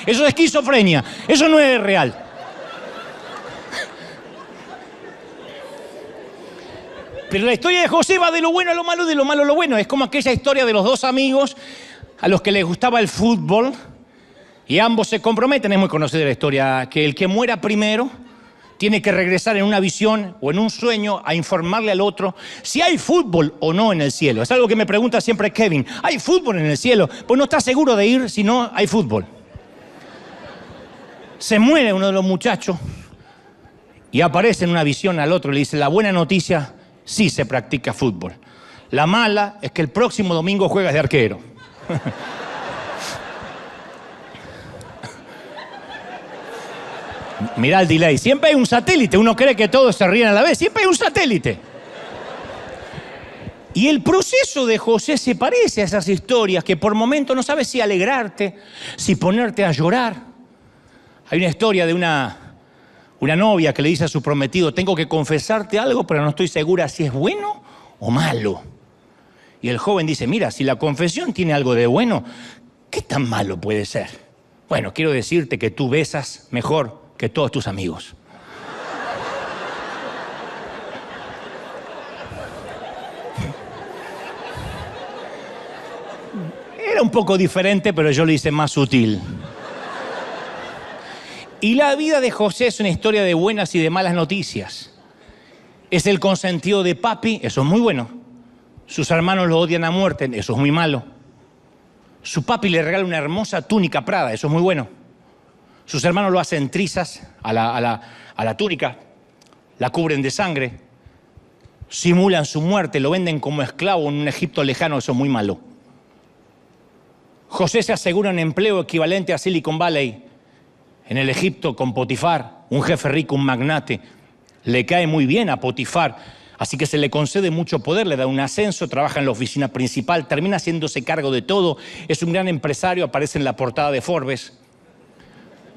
Eso es esquizofrenia. Eso no es real. Pero la historia de José va de lo bueno a lo malo, de lo malo a lo bueno. Es como aquella historia de los 2 amigos a los que les gustaba el fútbol y ambos se comprometen. Es muy conocida la historia, que el que muera primero tiene que regresar en una visión o en un sueño a informarle al otro si hay fútbol o no en el cielo. Es algo que me pregunta siempre Kevin. ¿Hay fútbol en el cielo? Pues no está seguro de ir si no hay fútbol. Se muere uno de los muchachos y aparece en una visión al otro. Le dice, la buena noticia, sí se practica fútbol. La mala es que el próximo domingo juegas de arquero. Mirá el delay. Siempre hay un satélite. Uno cree que todos se ríen a la vez. Siempre hay un satélite. Y el proceso de José se parece a esas historias que por momentos no sabes si alegrarte, si ponerte a llorar. Hay una historia de una novia que le dice a su prometido, tengo que confesarte algo, pero no estoy segura si es bueno o malo. Y el joven dice, mira, si la confesión tiene algo de bueno, ¿qué tan malo puede ser? Bueno, quiero decirte que tú besas mejor que todos tus amigos. Era un poco diferente, pero yo lo hice más sutil. Y la vida de José es una historia de buenas y de malas noticias. Es el consentido de papi, eso es muy bueno. Sus hermanos lo odian a muerte, eso es muy malo. Su papi le regala una hermosa túnica Prada, eso es muy bueno. Sus hermanos lo hacen trizas a la túnica, la cubren de sangre, simulan su muerte, lo venden como esclavo en un Egipto lejano, eso es muy malo. José se asegura un empleo equivalente a Silicon Valley en el Egipto con Potifar, un jefe rico, un magnate. Le cae muy bien a Potifar, así que se le concede mucho poder, le da un ascenso, trabaja en la oficina principal, termina haciéndose cargo de todo, es un gran empresario, aparece en la portada de Forbes.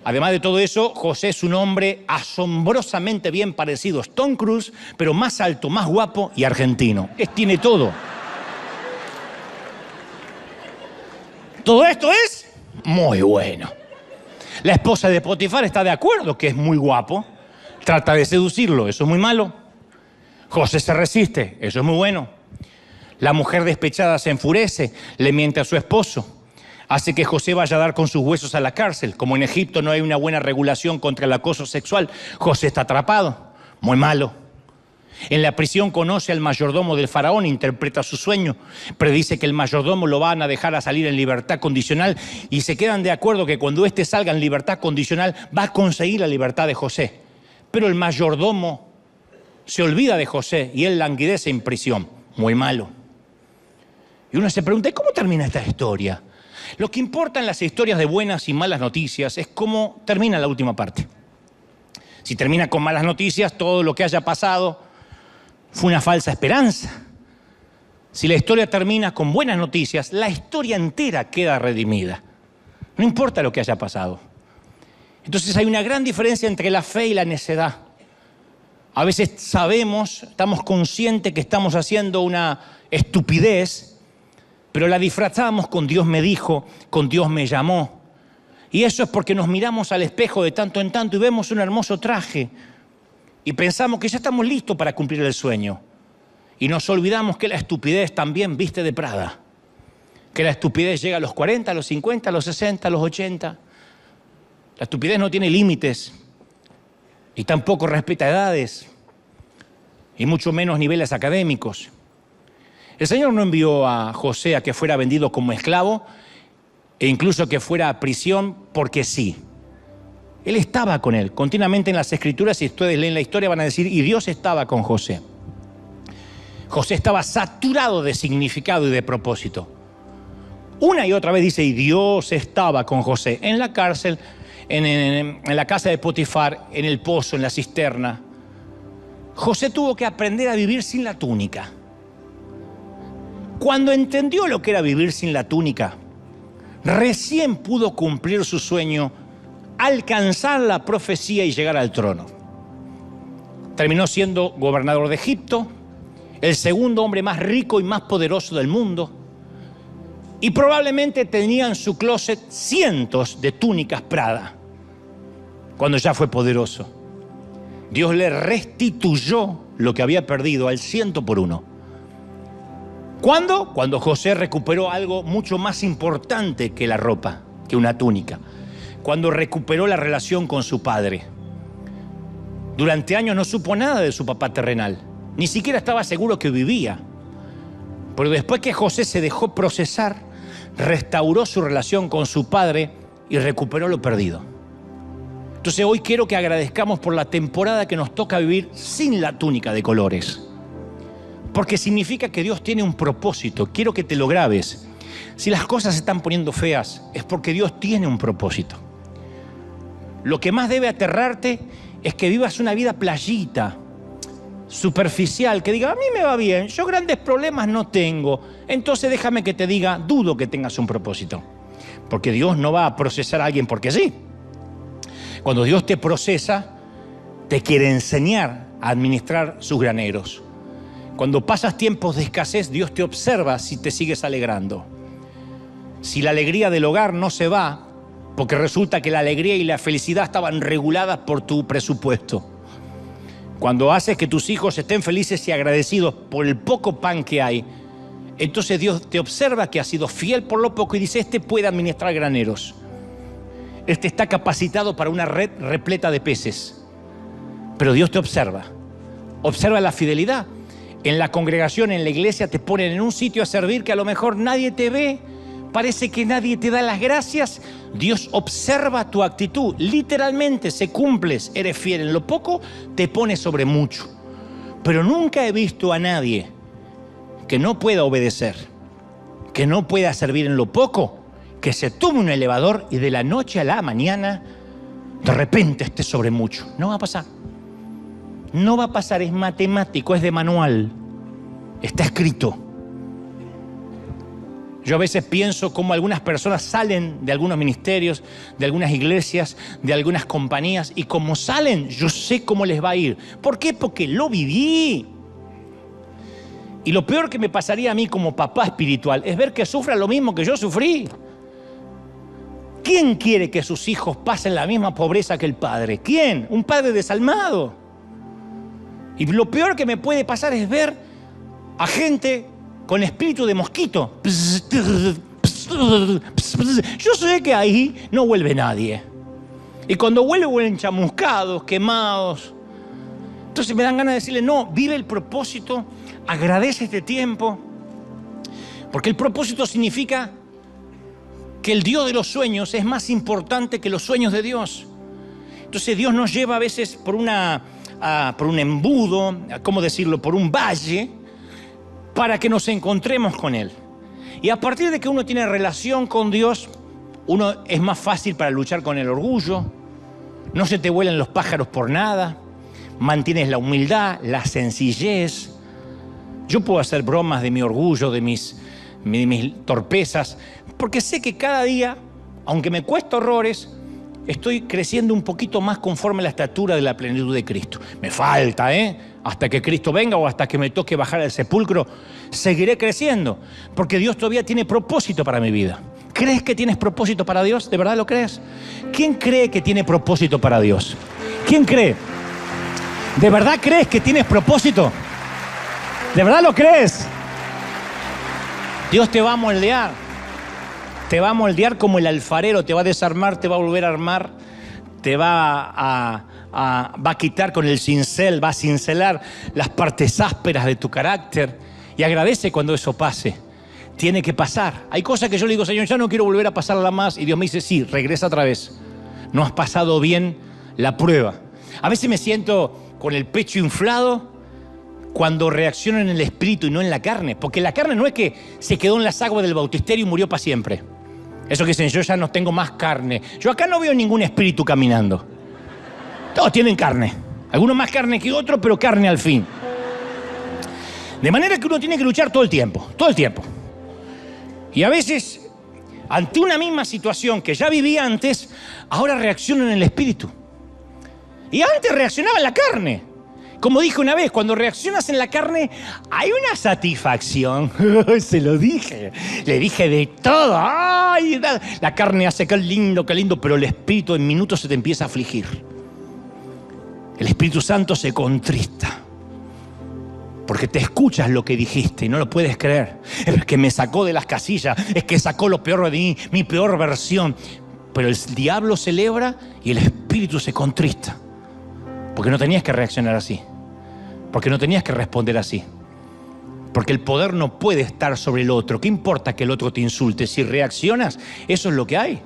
Además de todo eso, José es un hombre asombrosamente bien parecido a Tom Cruise, pero más alto, más guapo y argentino. Tiene todo. Todo esto es muy bueno. La esposa de Potifar está de acuerdo que es muy guapo, trata de seducirlo, eso es muy malo. José se resiste, eso es muy bueno. La mujer despechada se enfurece, le miente a su esposo. Hace que José vaya a dar con sus huesos a la cárcel. Como en Egipto no hay una buena regulación contra el acoso sexual, José está atrapado. Muy malo. En la prisión conoce al mayordomo del faraón, interpreta su sueño, predice que el mayordomo lo van a dejar a salir en libertad condicional y se quedan de acuerdo que cuando éste salga en libertad condicional va a conseguir la libertad de José. Pero el mayordomo se olvida de José y él languidece en prisión. Muy malo. Y uno se pregunta, ¿cómo termina esta historia? Lo que importa en las historias de buenas y malas noticias es cómo termina la última parte. Si termina con malas noticias, todo lo que haya pasado fue una falsa esperanza. Si la historia termina con buenas noticias, la historia entera queda redimida. No importa lo que haya pasado. Entonces hay una gran diferencia entre la fe y la necedad. A veces sabemos, estamos conscientes que estamos haciendo una estupidez, pero la disfrazamos con Dios me dijo, con Dios me llamó. Y eso es porque nos miramos al espejo de tanto en tanto y vemos un hermoso traje y pensamos que ya estamos listos para cumplir el sueño. Y nos olvidamos que la estupidez también viste de Prada. Que la estupidez llega a los 40, a los 50, a los 60, a los 80. La estupidez no tiene límites y tampoco respeta edades y mucho menos niveles académicos. El Señor no envió a José a que fuera vendido como esclavo e incluso que fuera a prisión porque sí. Él estaba con él. Continuamente en las Escrituras, si ustedes leen la historia, van a decir, y Dios estaba con José. José estaba saturado de significado y de propósito. Una y otra vez dice, y Dios estaba con José en la cárcel, en la casa de Potifar, en el pozo, en la cisterna. José tuvo que aprender a vivir sin la túnica. Cuando entendió lo que era vivir sin la túnica, recién pudo cumplir su sueño, alcanzar la profecía y llegar al trono. Terminó siendo gobernador de Egipto, el segundo hombre más rico y más poderoso del mundo, y probablemente tenía en su closet cientos de túnicas Prada. Cuando ya fue poderoso, Dios le restituyó lo que había perdido al 100%. ¿Cuándo? Cuando José recuperó algo mucho más importante que la ropa, que una túnica. Cuando recuperó la relación con su padre. Durante años no supo nada de su papá terrenal. Ni siquiera estaba seguro que vivía. Pero después que José se dejó procesar, restauró su relación con su padre y recuperó lo perdido. Entonces hoy quiero que agradezcamos por la temporada que nos toca vivir sin la túnica de colores. Porque significa que Dios tiene un propósito. Quiero que te lo grabes. Si las cosas se están poniendo feas, es porque Dios tiene un propósito. Lo que más debe aterrarte es que vivas una vida playita, superficial, que diga, a mí me va bien, yo grandes problemas no tengo. Entonces déjame que te diga, dudo que tengas un propósito. Porque Dios no va a procesar a alguien porque sí. Cuando Dios te procesa, te quiere enseñar a administrar sus graneros. Cuando pasas tiempos de escasez, Dios te observa si te sigues alegrando. Si la alegría del hogar no se va, porque resulta que la alegría y la felicidad estaban reguladas por tu presupuesto. Cuando haces que tus hijos estén felices y agradecidos por el poco pan que hay, entonces Dios te observa que has sido fiel por lo poco y dice, este puede administrar graneros. Este está capacitado para una red repleta de peces. Pero Dios te observa. Observa la fidelidad. En la congregación, en la iglesia, te ponen en un sitio a servir que a lo mejor nadie te ve. Parece que nadie te da las gracias. Dios observa tu actitud. Literalmente, se cumples, eres fiel en lo poco, te pones sobre mucho. Pero nunca he visto a nadie que no pueda obedecer, que no pueda servir en lo poco, que se tome un elevador y de la noche a la mañana de repente esté sobre mucho. No va a pasar. No va a pasar, es matemático, es de manual. Está escrito. Yo a veces pienso cómo algunas personas salen de algunos ministerios, de algunas iglesias, de algunas compañías, y como salen, yo sé cómo les va a ir. ¿Por qué? Porque lo viví. Y lo peor que me pasaría a mí como papá espiritual es ver que sufran lo mismo que yo sufrí. ¿Quién quiere que sus hijos pasen la misma pobreza que el padre? ¿Quién? Un padre desalmado. Y lo peor que me puede pasar es ver a gente con espíritu de mosquito. Yo sé que ahí no vuelve nadie. Y cuando vuelven chamuscados, quemados. Entonces me dan ganas de decirle, no, vive el propósito, agradece este tiempo. Porque el propósito significa que el Dios de los sueños es más importante que los sueños de Dios. Entonces Dios nos lleva a veces por un embudo, ¿cómo decirlo? Por un valle, para que nos encontremos con Él. Y a partir de que uno tiene relación con Dios, uno es más fácil para luchar con el orgullo, no se te vuelan los pájaros por nada, mantienes la humildad, la sencillez. Yo puedo hacer bromas de mi orgullo, de mis torpezas, porque sé que cada día, aunque me cuesta horrores, estoy creciendo un poquito más conforme a la estatura de la plenitud de Cristo. Me falta, hasta que Cristo venga o hasta que me toque bajar al sepulcro, seguiré creciendo, porque Dios todavía tiene propósito para mi vida. ¿Crees que tienes propósito para Dios? ¿De verdad lo crees? ¿Quién cree que tiene propósito para Dios? ¿Quién cree? ¿De verdad crees que tienes propósito? ¿De verdad lo crees? Dios te va a moldear. Te va a moldear como el alfarero, te va a desarmar, te va a volver a armar, te va a quitar con el cincel, va a cincelar las partes ásperas de tu carácter. Y agradece cuando eso pase. Tiene que pasar. Hay cosas que yo le digo, Señor, ya no quiero volver a pasarla más. Y Dios me dice, sí, regresa otra vez. No has pasado bien la prueba. A veces me siento con el pecho inflado, cuando reacciono en el espíritu y no en la carne. Porque la carne no es que se quedó en las aguas del bautisterio y murió para siempre. Eso que dicen, yo ya no tengo más carne. Yo acá no veo ningún espíritu caminando. Todos tienen carne. Algunos más carne que otros, pero carne al fin. De manera que uno tiene que luchar todo el tiempo. Y a veces, ante una misma situación que ya vivía antes, ahora reacciono en el espíritu. Y antes reaccionaba en la carne. Como dije una vez, cuando reaccionas en la carne, hay una satisfacción. Se lo dije. Le dije de todo. ¡Ay! La carne hace qué lindo, pero el espíritu en minutos se te empieza a afligir. El Espíritu Santo se contrista. Porque te escuchas lo que dijiste y no lo puedes creer. Es que me sacó de las casillas, es que sacó lo peor de mí, mi peor versión. Pero el diablo celebra y el espíritu se contrista. Porque no tenías que reaccionar así. Porque no tenías que responder así. Porque el poder no puede estar sobre el otro. ¿Qué importa que el otro te insulte? Si reaccionas, eso es lo que hay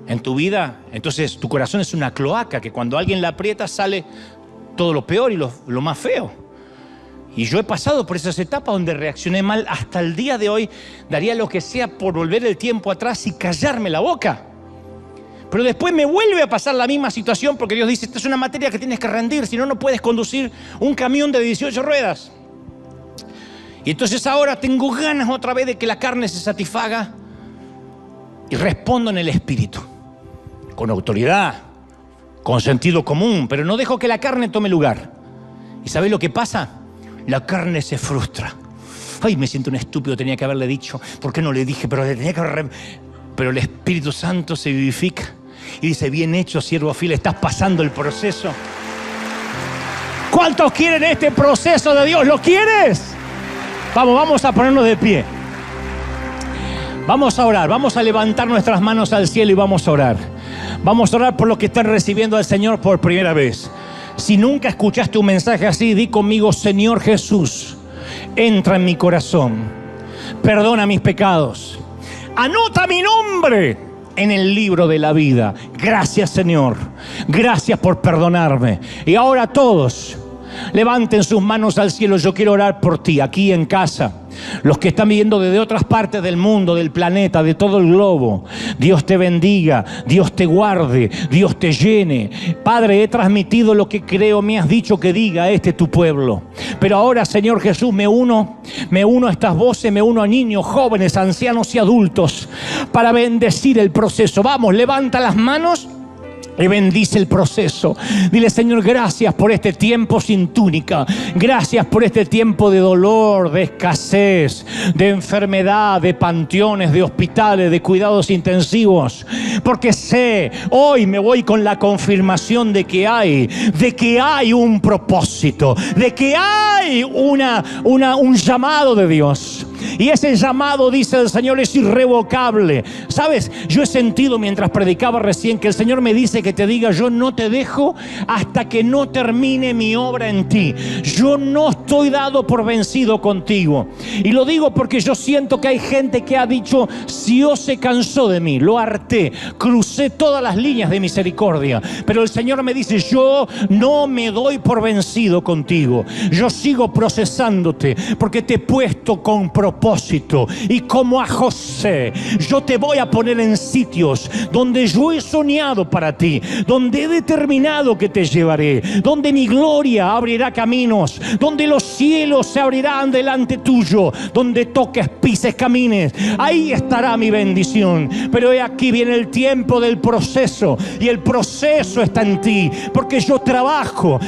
en tu vida. Entonces tu corazón es una cloaca que cuando alguien la aprieta sale todo lo peor y lo más feo. Y yo he pasado por esas etapas donde reaccioné mal. Hasta el día de hoy daría lo que sea por volver el tiempo atrás y callarme la boca. Pero después me vuelve a pasar la misma situación porque Dios dice, esta es una materia que tienes que rendir, si no, no puedes conducir un camión de 18 ruedas. Y entonces ahora tengo ganas otra vez de que la carne se satisfaga y respondo en el espíritu, con autoridad, con sentido común, pero no dejo que la carne tome lugar. ¿Y sabés lo que pasa? La carne se frustra. Ay, me siento un estúpido, tenía que haberle dicho. ¿Por qué no le dije? Pero el Espíritu Santo se vivifica y dice, bien hecho, siervo fiel, estás pasando el proceso. ¿Cuántos quieren este proceso de Dios? ¿Lo quieres? Vamos a ponernos de pie. Vamos a orar, vamos a levantar nuestras manos al cielo y vamos a orar. Vamos a orar por los que están recibiendo al Señor por primera vez. Si nunca escuchaste un mensaje así, di conmigo, Señor Jesús, entra en mi corazón, perdona mis pecados, anota mi nombre en el libro de la vida. Gracias, Señor, gracias por perdonarme. Y ahora todos levanten sus manos al cielo. Yo quiero orar por ti, aquí en casa. Los que están viviendo desde otras partes del mundo, del planeta, de todo el globo. Dios te bendiga, Dios te guarde, Dios te llene. Padre, he transmitido lo que creo me has dicho que diga tu pueblo. Pero ahora, Señor Jesús, me uno a estas voces, me uno a niños, jóvenes, ancianos y adultos para bendecir el proceso. Vamos, levanta las manos y bendice el proceso. Dile, Señor, gracias por este tiempo sin túnica. Gracias por este tiempo de dolor, de escasez, de enfermedad, de panteones, de hospitales, de cuidados intensivos. Porque sé, hoy me voy con la confirmación de que hay un propósito, de que hay un llamado de Dios. Y ese llamado, dice el Señor, es irrevocable. ¿Sabes? Yo he sentido mientras predicaba recién que el Señor me dice que te diga, yo no te dejo hasta que no termine mi obra en ti. Yo no estoy dado por vencido contigo. Y lo digo porque yo siento que hay gente que ha dicho, Dios se cansó de mí, lo harté, crucé todas las líneas de misericordia. Pero el Señor me dice, yo no me doy por vencido contigo. Yo sigo procesándote porque te he puesto con propósito. Y como a José, yo te voy a poner en sitios donde yo he soñado para ti, donde he determinado que te llevaré, donde mi gloria abrirá caminos, donde los cielos se abrirán delante tuyo, donde toques, pises, camines. Ahí estará mi bendición. Pero aquí viene el tiempo del proceso, y el proceso está en ti, porque yo trabajo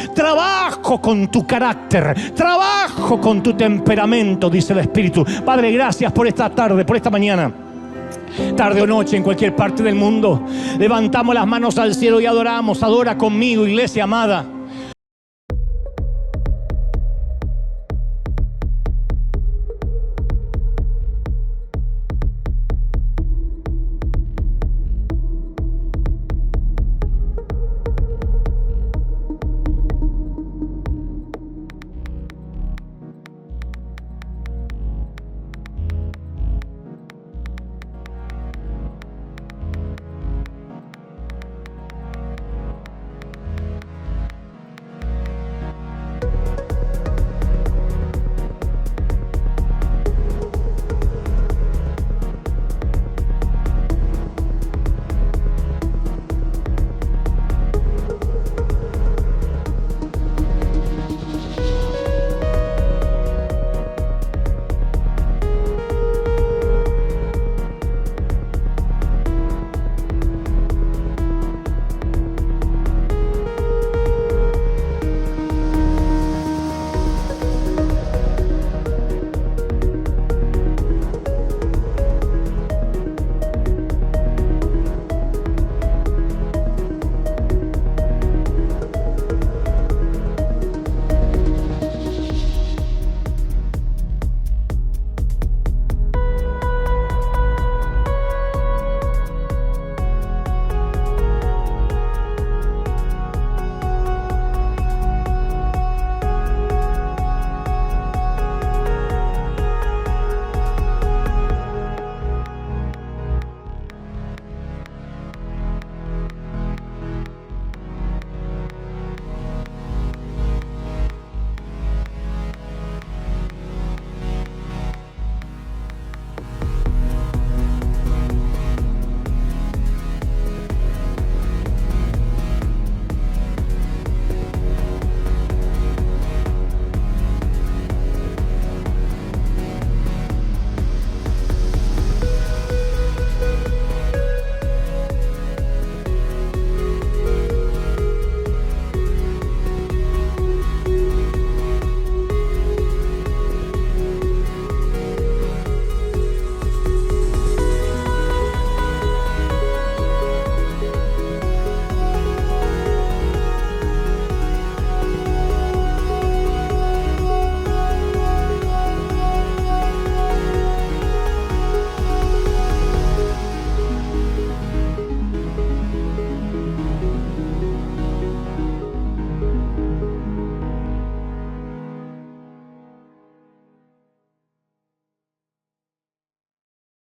con tu carácter, trabajo con tu temperamento, dice el Espíritu. Padre, gracias por esta tarde, por esta mañana, tarde o noche, en cualquier parte del mundo. Levantamos las manos al cielo y adoramos. Adora conmigo, iglesia amada.